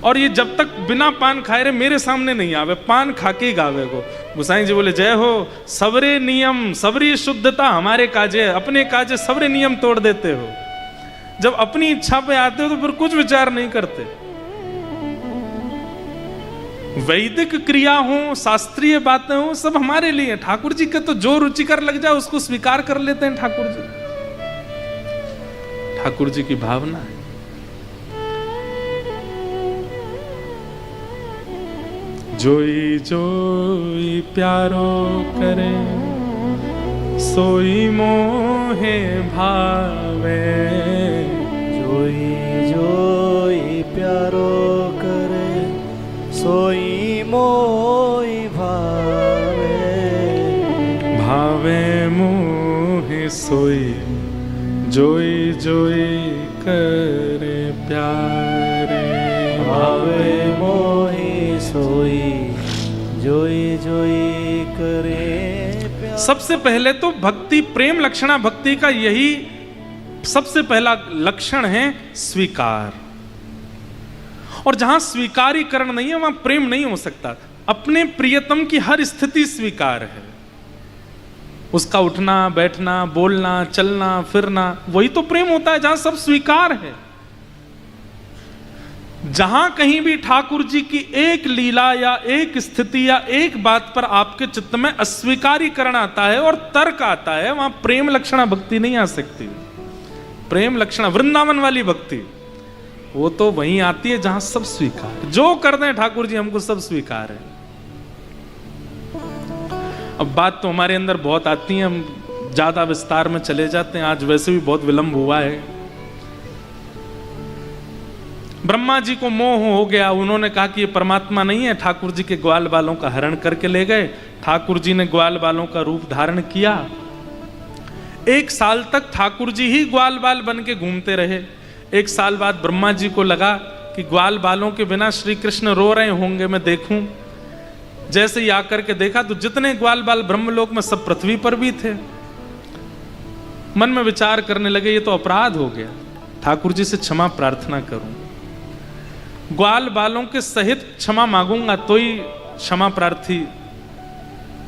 और ये जब तक बिना पान खाए रहे मेरे सामने नहीं आवे, पान खा के ही गावे को। गुसाई जी बोले जय हो, सबरे नियम सबरी शुद्धता हमारे काजे, अपने काजे सबरे नियम तोड़ देते हो। जब अपनी इच्छा पे आते हो तो फिर कुछ विचार नहीं करते। वैदिक क्रिया हो, शास्त्रीय बातें हो, सब हमारे लिए। ठाकुर जी के तो जो रुचिकर लग जाए उसको स्वीकार कर लेते हैं ठाकुर जी। ठाकुर जी की भावना है। जोई जोई प्यारो करे सोई मोहे भावे, जोई जोई प्यारो करे सोई मोई भावे, भावे मोहे सोई जोई जोई करे प्यारे, भावे मोही सोई जोई जोई करे प्यारे। सबसे पहले तो भक्ति, प्रेम लक्षणा भक्ति का यही सबसे पहला लक्षण है, स्वीकार। और जहां स्वीकारीकरण नहीं है वहां प्रेम नहीं हो सकता। अपने प्रियतम की हर स्थिति स्वीकार है, उसका उठना बैठना बोलना चलना फिरना, वही तो प्रेम होता है जहां सब स्वीकार है। जहां कहीं भी ठाकुर जी की एक लीला या एक स्थिति या एक बात पर आपके चित्त में अस्वीकारीकरण आता है और तर्क आता है, वहां प्रेम लक्षणा भक्ति नहीं आ सकती। प्रेम लक्षणा वृंदावन वाली भक्ति वो तो वहीं आती है जहां सब स्वीकार, जो कर दें ठाकुर जी हमको सब स्वीकार है। अब बात तो हमारे अंदर बहुत आती है, हम ज्यादा विस्तार में चले जाते हैं, आज वैसे भी बहुत विलंब हुआ है। ब्रह्मा जी को मोह हो गया, उन्होंने कहा कि ये परमात्मा नहीं है, ठाकुर जी के ग्वाल बालों का हरण करके ले गए। ठाकुर जी ने ग्वाल बालों का रूप धारण किया। 1 साल तक ठाकुर जी ही ग्वाल बाल बन के घूमते रहे। 1 साल बाद ब्रह्मा जी को लगा कि ग्वाल बालों के बिना श्री कृष्ण रो रहे होंगे, मैं देखूं। जैसे ही आकर के देखा तो जितने ग्वाल बाल ब्रह्मलोक में सब पृथ्वी पर भी थे। मन में विचार करने लगे ये तो अपराध हो गया, ठाकुर जी से क्षमा प्रार्थना करूं, ग्वाल बालों के सहित क्षमा मांगूंगा तो ही क्षमा प्रार्थी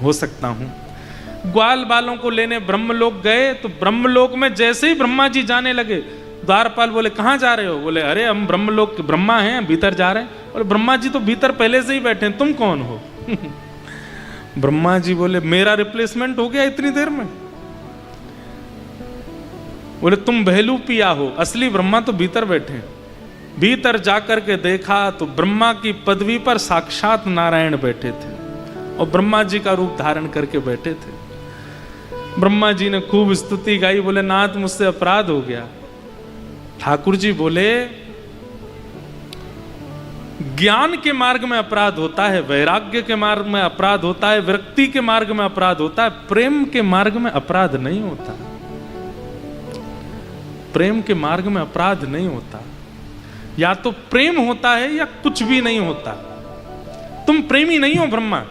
हो सकता हूं। ग्वाल बालों को लेने ब्रह्मलोक गए तो ब्रह्मलोक में जैसे ही ब्रह्मा जी जाने लगे, द्वारपाल बोले कहां जा रहे हो? बोले अरे हम ब्रह्मलोक के ब्रह्मा हैं, भीतर जा रहे हैं। बोले ब्रह्मा जी तो भीतर पहले से ही बैठे हैं, तुम कौन हो? ब्रह्मा जी बोले मेरा रिप्लेसमेंट हो गया इतनी देर में। बोले तुम बहलू पिया हो, असली ब्रह्मा तो भीतर बैठे हैं। भीतर जाकर के देखा तो ब्रह्मा की पदवी पर साक्षात नारायण बैठे थे और ब्रह्मा जी का रूप धारण करके बैठे थे। ब्रह्मा जी ने खूब स्तुति गाई, बोले नाथ मुझसे अपराध हो गया। ठाकुर जी बोले ज्ञान के मार्ग में अपराध होता है, वैराग्य के मार्ग में अपराध होता है, विरक्ति के मार्ग में अपराध होता है, प्रेम के मार्ग में अपराध नहीं होता। प्रेम के मार्ग में अपराध नहीं होता। या तो प्रेम होता है या कुछ भी नहीं होता। तुम प्रेमी नहीं हो ब्रह्मा,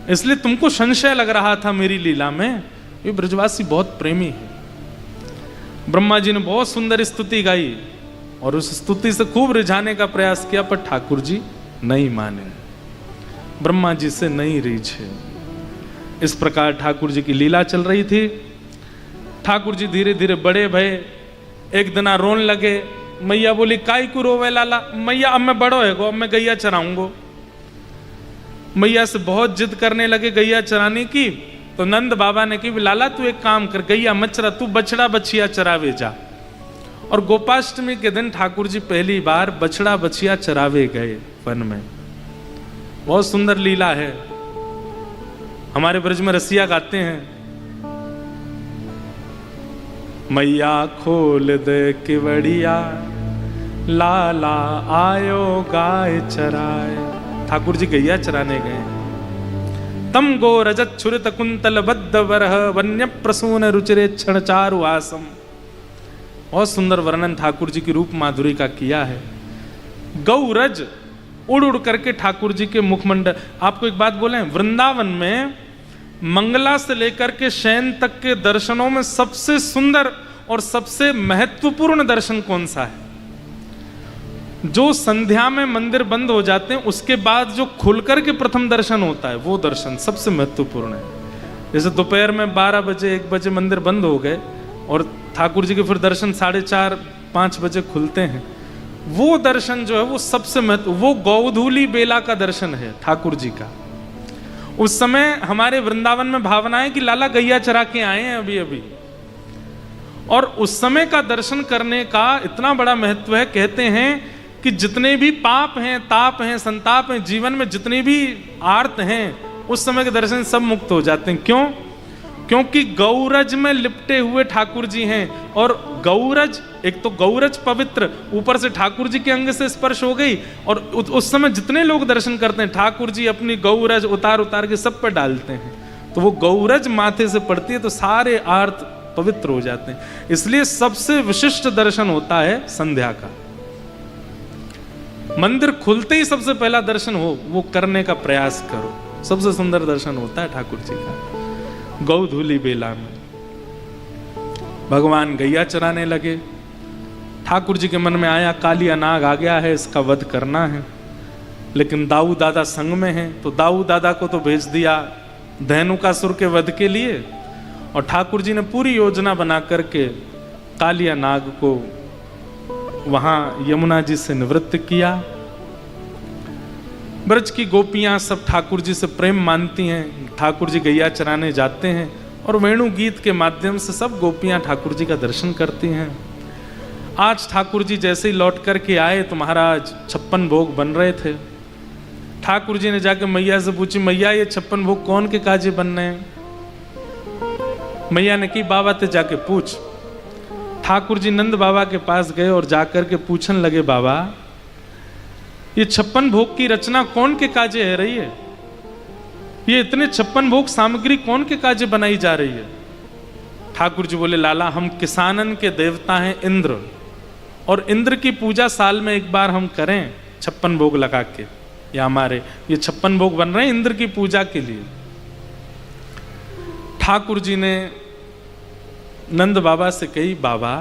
इसलिए तुमको संशय लग रहा था मेरी लीला में, ये ब्रजवासी बहुत प्रेमी है। ब्रह्मा जी ने बहुत सुंदर स्तुति गाई और उस स्तुति से खूब रिझाने का प्रयास किया, पर ठाकुर जी नहीं माने, ब्रह्मा जी से नहीं रीझे। इस प्रकार ठाकुर जी की लीला चल रही थी। ठाकुर जी धीरे धीरे बड़े भये। एक दिन रोन लगे। मैया बोली काई को रोवे लाला? मैया अब मैं बड़ो है गो, अब मैं गैया चराऊंगो। मैया से बहुत जिद करने लगे गैया चराने की। तो नंद बाबा ने कही लाला तू एक काम कर, गैया मत चरा, तू बछड़ा बछिया चरावे जा। और गोपाष्टमी के दिन ठाकुर जी पहली बार बछड़ा बछिया चरावे गए वन में। बहुत सुंदर लीला है। हमारे ब्रज में रसिया गाते हैं, मैया खोल दे केवड़िया, लाला आयो गाय चराए। ठाकुर जी गैया चराने गए। तम गो रजत छुरित कुंतल बद्ध वरह, वन्य प्रसून रुचिरे क्षण चारु आसम। बहुत सुंदर वर्णन ठाकुर जी की रूप माधुरी का किया है। गौरज उड़ उड़ करके ठाकुर जी के मुखमंडल। आपको एक बात बोले, वृंदावन में मंगला से लेकर के शयन तक के दर्शनों में सबसे सुंदर और सबसे महत्वपूर्ण दर्शन कौन सा है? जो संध्या में मंदिर बंद हो जाते हैं उसके बाद जो खुलकर के प्रथम दर्शन होता है, वो दर्शन सबसे महत्वपूर्ण है। जैसे दोपहर में 12 बजे 1 बजे मंदिर बंद हो गए और ठाकुर जी के फिर दर्शन 4:30-5 बजे खुलते हैं, वो दर्शन जो है वो सबसे महत्व, वो गौधूली बेला का दर्शन है ठाकुर जी का। उस समय हमारे वृंदावन में भावना है कि लाला गैया चरा के आए हैं अभी अभी, और उस समय का दर्शन करने का इतना बड़ा महत्व है। कहते हैं कि जितने भी पाप हैं, ताप हैं, संताप हैं, जीवन में जितने भी आर्त हैं, उस समय के दर्शन सब मुक्त हो जाते हैं। क्यों? क्योंकि गौरज में लिपटे हुए ठाकुर जी हैं। और गौरज, एक तो गौरज पवित्र, ऊपर से ठाकुर जी के अंग से स्पर्श हो गई, और उस समय जितने लोग दर्शन करते हैं ठाकुर जी अपनी गौरज उतार उतार के सब पर डालते हैं, तो वो गौरज माथे से पड़ती है तो सारे आर्त पवित्र हो जाते हैं। इसलिए सबसे विशिष्ट दर्शन होता है संध्या का। मंदिर खुलते ही सबसे पहला दर्शन हो वो करने का प्रयास करो। सबसे सुंदर दर्शन होता है ठाकुर जी का गौधूली बेला में। भगवान गैया चराने लगे। ठाकुर जी के मन में आया कालिया नाग आ गया है, इसका वध करना है। लेकिन दाऊ दादा संग में हैं, तो दाऊ दादा को तो भेज दिया धेनुकासुर के वध के लिए, और ठाकुर जी ने पूरी योजना बना करके कालिया नाग को वहां यमुना जी से निवृत्त किया। ब्रज की गोपियां सब ठाकुर जी से प्रेम मानती हैं। ठाकुर जी गैया चराने जाते हैं और वेणु गीत के माध्यम से सब गोपियां ठाकुर जी का दर्शन करती हैं। आज ठाकुर जी जैसे ही लौट करके आए तो महाराज 56 भोग बन रहे थे। ठाकुर जी ने जाके मैया से पूछी, मैया ये 56 भोग कौन के काजे बन रहे हैं? मैया ने की, बाबा ते जाके पूछ। ठाकुर जी नंद बाबा के पास गए और जाकर के पूछने लगे, बाबा ये 56 भोग की रचना कौन के काजे है रही है? ये इतने 56 भोग सामग्री कौन के काजे बनाई जा रही है? ठाकुर जी बोले, लाला हम किसानन के देवता हैं इंद्र, और इंद्र की पूजा साल में एक बार हम करें 56 भोग लगा के, या हमारे ये 56 भोग बन रहे हैं इंद्र की पूजा के लिए। ठाकुर जी ने नंद बाबा से कही, बाबा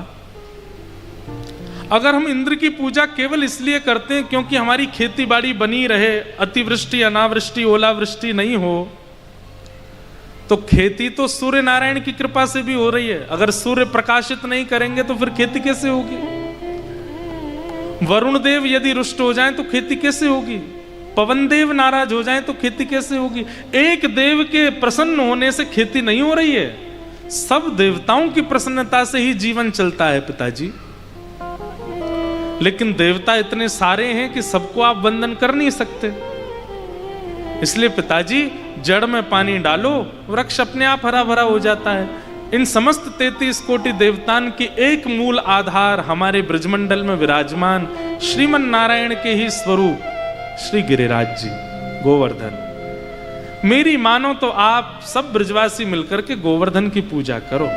अगर हम इंद्र की पूजा केवल इसलिए करते हैं क्योंकि हमारी खेती बाड़ी बनी रहे, अतिवृष्टि अनावृष्टि ओलावृष्टि नहीं हो, तो खेती तो सूर्य नारायण की कृपा से भी हो रही है। अगर सूर्य प्रकाशित नहीं करेंगे तो फिर खेती कैसे होगी? वरुण देव यदि रुष्ट हो जाएं तो खेती कैसे होगी? पवन देव नाराज हो जाएं तो खेती कैसे होगी? एक देव के प्रसन्न होने से खेती नहीं हो रही है, सब देवताओं की प्रसन्नता से ही जीवन चलता है पिताजी। लेकिन देवता इतने सारे हैं कि सबको आप वंदन कर नहीं सकते, इसलिए पिताजी जड़ में पानी डालो, वृक्ष अपने आप हरा भरा हो जाता है। इन समस्त 33 कोटि देवतान की एक मूल आधार हमारे ब्रजमंडल में विराजमान श्रीमन नारायण के ही स्वरूप श्री गिरिराज जी गोवर्धन। मेरी मानो तो आप सब ब्रजवासी मिलकर के गोवर्धन की पूजा करो।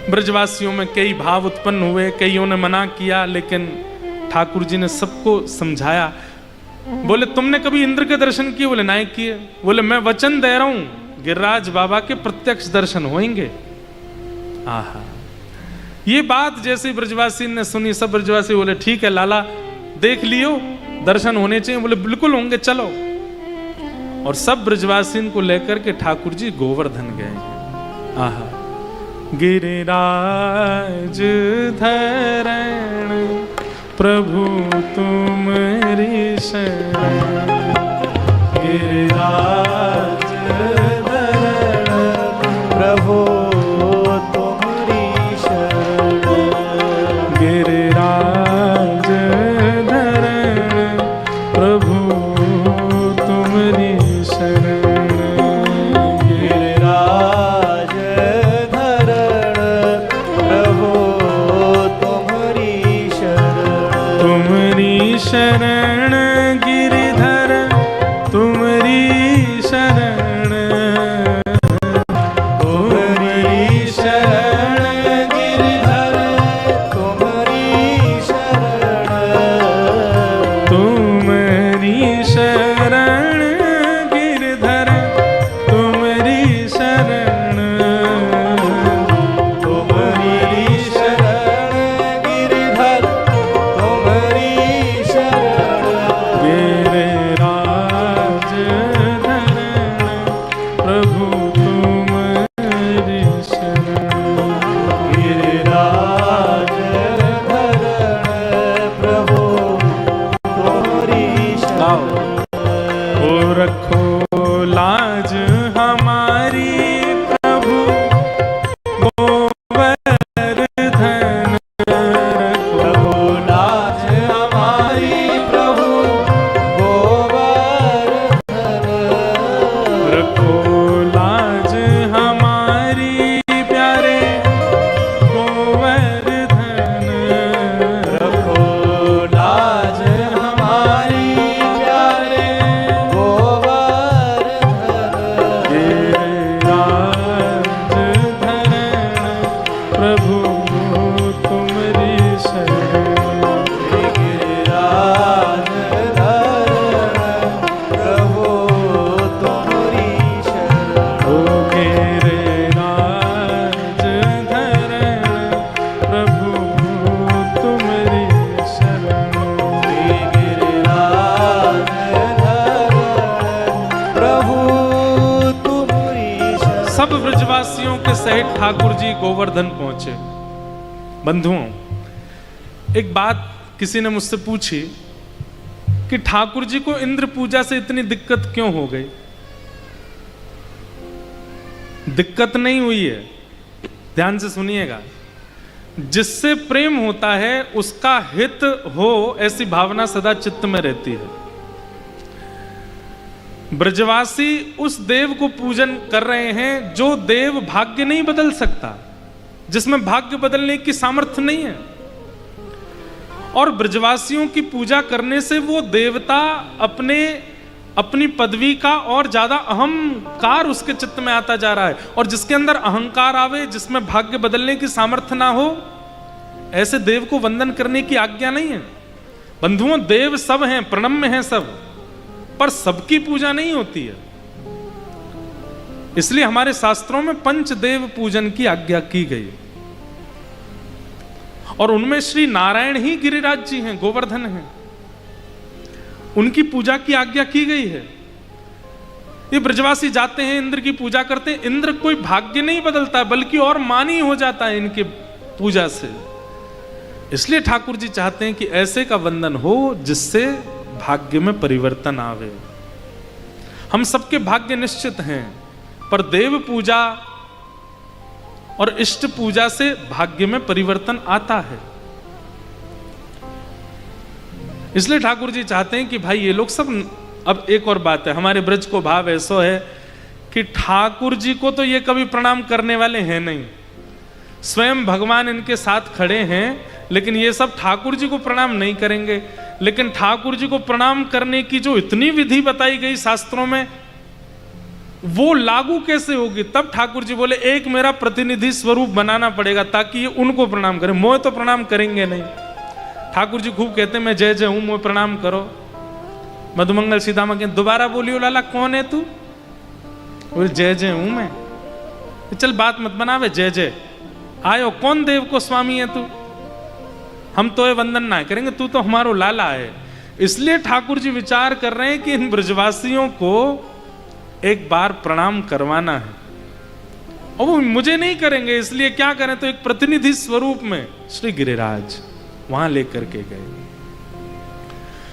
ब्रजवासियों में कई भाव उत्पन्न हुए, कईयों ने मना किया, लेकिन ठाकुर जी ने सबको समझाया। बोले, तुमने कभी इंद्र के दर्शन किए? बोले, नहीं किए। बोले, मैं वचन दे रहा हूं गिरिराज बाबा के प्रत्यक्ष दर्शन होंगे। आहा, ये बात जैसे ब्रजवासी ने सुनी, सब ब्रजवासी बोले, ठीक है लाला, देख लियो, दर्शन होने चाहिए। बोले, बिल्कुल होंगे, चलो। और सब ब्रजवासी को लेकर के ठाकुर जी गोवर्धन गए। आहा, गिरिराज धरण प्रभु तुमरी शरण, गिरिराज धरण प्रभु तुमरी शरण, गिरिराज धरण प्रभु तुमरी शरण, गिरिराज धरण प्रभु तुमरी शरण, तुमरी शरण गिरिधर तुमरी शरण, तुमरी शरण गिरिधर तुमरी शरण, तुमरी शरण गिरिधर तुमरी शरण, तुमरी शरण गिरिधर तुमरी शरण, गिरिराज धरण प्रभु तुमरी शरण, गिरिराज धरण प्रभु तुमरी शरण, ओ रखो लाज हमारी प्रभु गोवर्धन, प्रभु लाज हमारी प्रभु गोवर्धन, रखो लाज हमारी प्यारे गोवर्धन, रखो लाज हमारी प्यारे गोवर्धन, गिरिराज धरण प्रभु तुमरी शरण, गिरिराज धरण प्रभु तुमरी शरण, ओ गिरिराज धरण प्रभु तुमरी शरण, गिरिराज धरण प्रभु तुमरी शरण। सब ब्रजवासियों के सहित ठाकुर जी गोवर्धन पहुंचे। बंधुओं, एक बात किसी ने मुझसे पूछी कि ठाकुर जी को इंद्र पूजा से इतनी दिक्कत क्यों हो गई। दिक्कत नहीं हुई है, ध्यान से सुनिएगा। जिससे प्रेम होता है उसका हित हो, ऐसी भावना सदा चित्त में रहती है। ब्रजवासी उस देव को पूजन कर रहे हैं जो देव भाग्य नहीं बदल सकता, जिसमें भाग्य बदलने की सामर्थ्य नहीं है। और ब्रजवासियों की पूजा करने से वो देवता अपनी पदवी का और ज्यादा अहंकार उसके चित्त में आता जा रहा है। और जिसके अंदर अहंकार आवे, जिसमें भाग्य बदलने की सामर्थ्य ना हो, ऐसे देव को वंदन करने की आज्ञा नहीं है। बंधुओं, देव सब हैं, प्रणम्य हैं सब, पर सबकी पूजा नहीं होती है। इसलिए हमारे शास्त्रों में पंचदेव पूजन की आज्ञा की गई, और उनमें श्री नारायण ही गिरिराज जी हैं, गोवर्धन हैं, उनकी पूजा की आज्ञा की गई है। ये ब्रजवासी जाते हैं, इंद्र की पूजा करते हैं। इंद्र कोई भाग्य नहीं बदलता, बल्कि और मानी हो जाता है इनके पूजा से। इसलिए ठाकुर जी चाहते हैं कि ऐसे का वंदन हो जिससे भाग्य में परिवर्तन आवे। हम सबके भाग्य निश्चित हैं, पर देव पूजा और इष्ट पूजा से भाग्य में परिवर्तन आता है। इसलिए ठाकुर जी चाहते हैं कि भाई ये लोग सब। अब एक और बात है, हमारे ब्रज को भाव ऐसा है कि ठाकुर जी को तो ये कभी प्रणाम करने वाले हैं नहीं, स्वयं भगवान इनके साथ खड़े हैं, लेकिन ये सब ठाकुर जी को प्रणाम नहीं करेंगे। लेकिन ठाकुर जी को प्रणाम करने की जो इतनी विधि बताई गई शास्त्रों में, वो लागू कैसे होगी? तब ठाकुर जी बोले एक मेरा प्रतिनिधि स्वरूप बनाना पड़ेगा ताकि ये उनको प्रणाम करें, मोह तो प्रणाम करेंगे नहीं। ठाकुर जी खूब कहते हैं मैं जय जय हूं, मोह प्रणाम करो। मधुमंगल सीतामा के दोबारा बोलियो लाला कौन है तू? बोले जय जय हूं मैं। चल बात मत बनावे, जय जय आयो, कौन देव को स्वामी है तू? हम तो ये वंदन ना करेंगे, तू तो हमारो लाला है। इसलिए ठाकुर जी विचार कर रहे हैं कि इन ब्रजवासियों को एक बार प्रणाम करवाना है, और वो मुझे नहीं करेंगे, इसलिए क्या करें? तो एक प्रतिनिधि स्वरूप में श्री गिरिराज वहां लेकर के गए।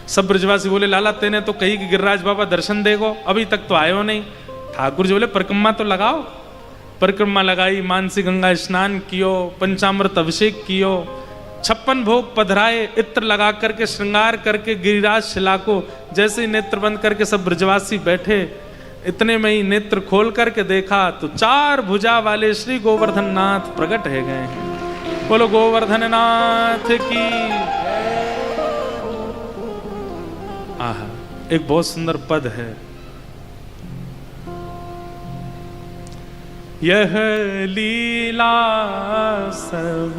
सब ब्रजवासी बोले लाला तेने तो कही कि गिरिराज बाबा दर्शन देगो, अभी तक तो आयो नहीं। ठाकुर जी बोले परिक्रमा तो लगाओ। परिक्रमा लगाई, मानसी गंगा स्नान कियो, पंचामृत अभिषेक कियो, 56 भोग पधराए, इत्र लगा करके श्रृंगार करके गिरिराज शिला को जैसे ही नेत्र बंद करके सब ब्रजवासी बैठे, इतने में ही नेत्र खोल करके देखा तो 4 भुजा वाले श्री गोवर्धन नाथ प्रकट है गए हैं। बोलो गोवर्धन नाथ की। आहा, एक बहुत सुंदर पद है, यह लीला सब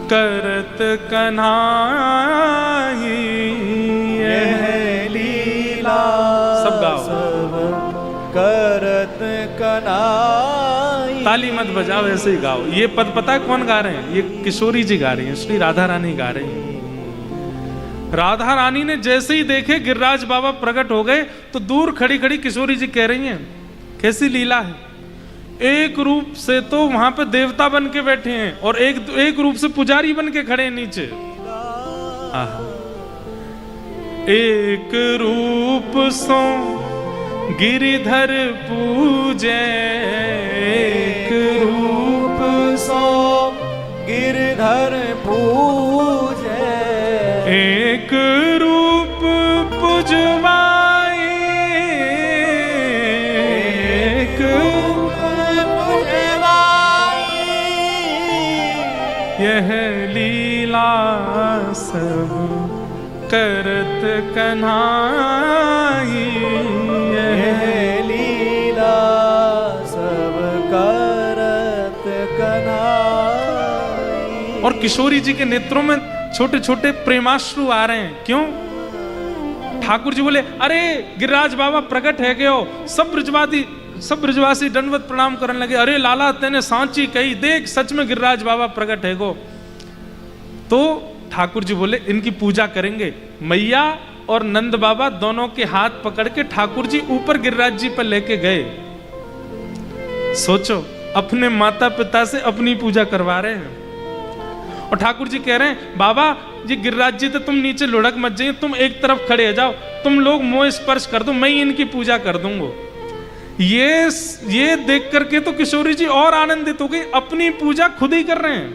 करत कन्हाई, यह लीला सब गाओ, करत कन्हाई। ताली मत बजाओ, ऐसे ही गाओ। ये पद पता है कौन गा रहे हैं? ये किशोरी जी गा रही हैं, श्री राधा रानी गा रही हैं। राधा रानी ने जैसे ही देखे गिरिराज बाबा प्रकट हो गए, तो दूर खड़ी खड़ी किशोरी जी कह रही हैं कैसी लीला है। एक रूप से तो वहां पे देवता बन के बैठे हैं, और एक रूप से पुजारी बन के खड़े हैं नीचे। एक रूप सो गिरिधर पूजे, एक रूप सो गिरधर पूजे, एक रूप पुजवाई, एक यह लीला सब करत कन्हाई, यह लीला सब करत कन्हाई। और किशोरी जी के नेत्रों में छोटे छोटे प्रेमाश्रु आ रहे हैं। क्यों? ठाकुर जी बोले अरे गिरिराज बाबा प्रकट है गयो। सब ब्रजवासी दंडवत प्रणाम करने लगे। अरे लाला तेने सांची कही, देख सच में गिरिराज बाबा प्रकट है गो। तो ठाकुर जी बोले इनकी पूजा करेंगे। मैया और नंद बाबा दोनों के हाथ पकड़ के ठाकुर जी ऊपर गिरिराज जी पर लेके गए। सोचो, अपने माता पिता से अपनी पूजा करवा रहे हैं। और ठाकुर जी कह रहे हैं बाबा जी गिरिराज जी तो तुम नीचे लुढ़क मत जाइए, तुम एक तरफ खड़े हो जाओ, तुम लोग मोह स्पर्श कर दो, मैं इनकी पूजा कर दूंगा। ये देख करके तो किशोरी जी और आनंदित हो गई, अपनी पूजा खुद ही कर रहे हैं।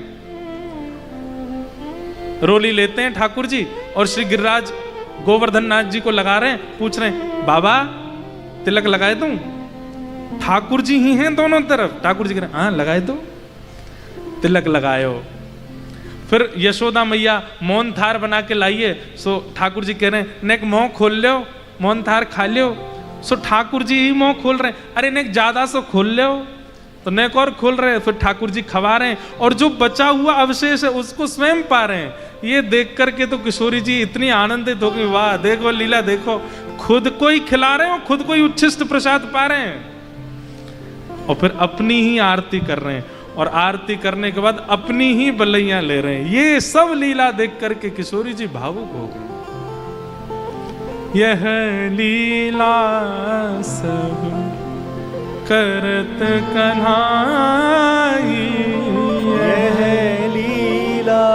रोली लेते हैं ठाकुर जी और श्री गिरिराज गोवर्धन नाथ जी को लगा रहे हैं, पूछ रहे हैं बाबा तिलक लगाए दूं? ठाकुर जी ही हैं दोनों तरफ। ठाकुर जी कह रहे हैं हाँ लगाए दो। तिलक लगायो। फिर यशोदा मैया मौन थार बना के लाइए, सो ठाकुर जी कह रहे हैं नेक मुंह खोल लो, मौन थार खा लो। सो ठाकुर जी ही मुंह खोल रहे हैं, अरे नेक ज्यादा सो खोल लो, तो नेक और खोल रहे हैं। फिर ठाकुर जी खवा रहे हैं और जो बचा हुआ अवशेष है उसको स्वयं पा रहे हैं। ये देख करके तो किशोरी जी इतनी आनंदित हो गई, वाह देखो लीला देखो, खुद को ही खिला रहे हो, खुद को ही उच्छिष्ट प्रसाद पा रहे हैं और फिर अपनी ही आरती कर रहे हैं और आरती करने के बाद अपनी ही बलैया ले रहे हैं। ये सब लीला देख करके किशोरी जी भावुक हो गई। यह लीला सब करत कन्हाई, यह लीला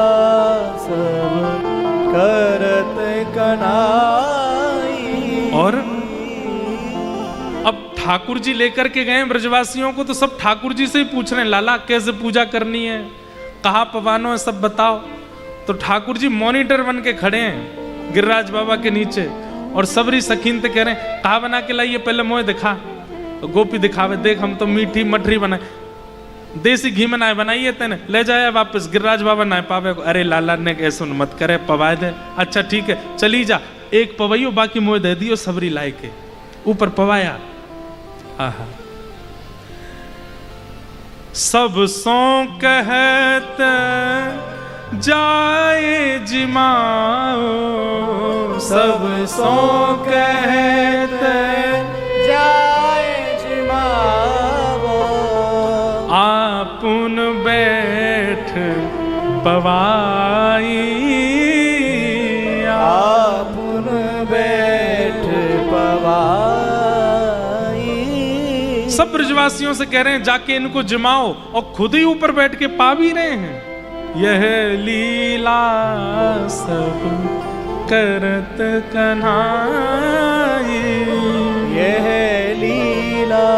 सब करत कन्हाई। और अब ठाकुर जी लेकर के गए ब्रजवासियों को, तो सब ठाकुर जी से ही पूछ रहे हैं लाला कैसे पूजा करनी है, कहाँ पवानो है सब बताओ। तो ठाकुर जी मॉनिटर बन के खड़े हैं गिरिराज बाबा के नीचे और सबरी सखीन ते कह रहे हैं कहाँ बना के लाइए पहले मोह दिखा। तो गोपी दिखावे देख हम तो मीठी मठरी बनाए, देसी घी में नाय बनाइए तेने, ले जाए वापस। गिरिराज बाबा नाय पावे, अरे लाला ने ऐसा मत करे पवाए दे। अच्छा ठीक है चली जा, एक पवैयो बाकी मोह दे दियो सबरी लाई के ऊपर पवाया। आहा सब सो कहत जाए जिमाओ, सब सो कहत जाए जिमाओ, आपुन बैठ पवाई, आपुन बैठ पवाई। सब ब्रजवासियों से कह रहे हैं जाके इनको जमाओ और खुद ही ऊपर बैठ के पा भी रहे हैं। यह लीला सब करत कन्हाई, यह लीला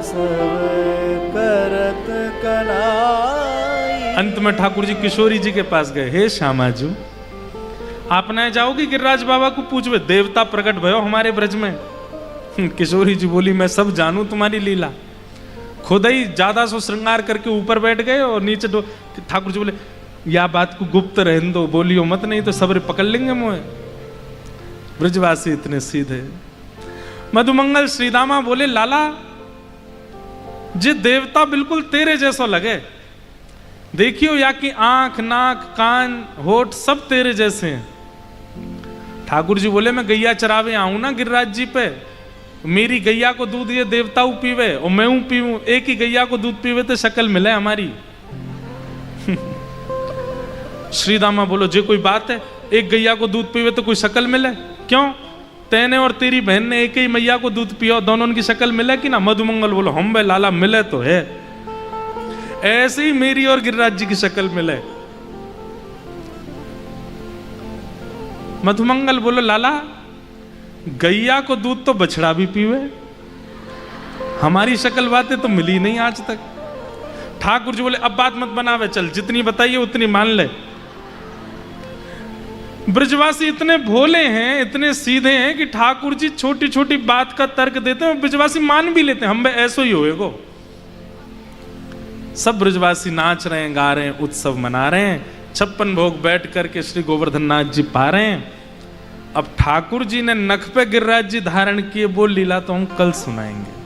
सब करत कन्हाई। अंत में ठाकुर जी किशोरी जी के पास गए, हे श्यामाजू आप न जाओगी गिरिराज बाबा को पूछवे, देवता प्रकट भयो हमारे ब्रज में। किशोरी जी बोली मैं सब जानू तुम्हारी लीला, खुद ही ज्यादा सो श्रृंगार करके ऊपर बैठ गए और नीचे ठाकुर जी बोले या बात को गुप्त रहने दो, बोलियो मत नहीं तो सबरे पकड़ लेंगे मोए। ब्रजवासी इतने सीधे। मधुमंगल श्रीदामा बोले लाला जे देवता बिल्कुल तेरे जैसा लगे, देखियो या कि आंख नाक कान होठ सब तेरे जैसे हैं। ठाकुर जी बोले मैं गैया चरावे आऊं ना गिरिराज जी पे, मेरी गैया को दूध ये देवता पीवे और मैं पीऊं, एक ही गैया को दूध पीवे तो शक्ल मिले हमारी। श्रीदामा बोलो जे कोई बात है, एक गैया को दूध पीवे तो कोई शक्ल मिले? क्यों तेने और तेरी बहन ने एक ही मैया को दूध पिया, दोनों की शक्ल मिले कि ना? मधुमंगल बोलो हम बे लाला मिले तो है, ऐसे ही मेरी और गिरिराज जी की शक्ल मिले। मधुमंगल बोलो लाला गैया को दूध तो बछड़ा भी पीवे, हमारी शक्ल बातें तो मिली नहीं आज तक। ठाकुर जी बोले अब बात मत बनावे, चल जितनी बताइए उतनी मान ले। ब्रजवासी इतने भोले हैं इतने सीधे हैं कि ठाकुर जी छोटी छोटी बात का तर्क देते हैं, ब्रजवासी मान भी लेते हैं, हम ऐसो ही होएगो। सब ब्रजवासी नाच रहे हैं गा रहे हैं उत्सव मना रहे हैं, 56 भोग बैठ करके श्री गोवर्धन नाथ जी पा रहे हैं। अब ठाकुर जी ने नख पे गिरिराज जी धारण किए वो लीला तो हम कल सुनाएंगे।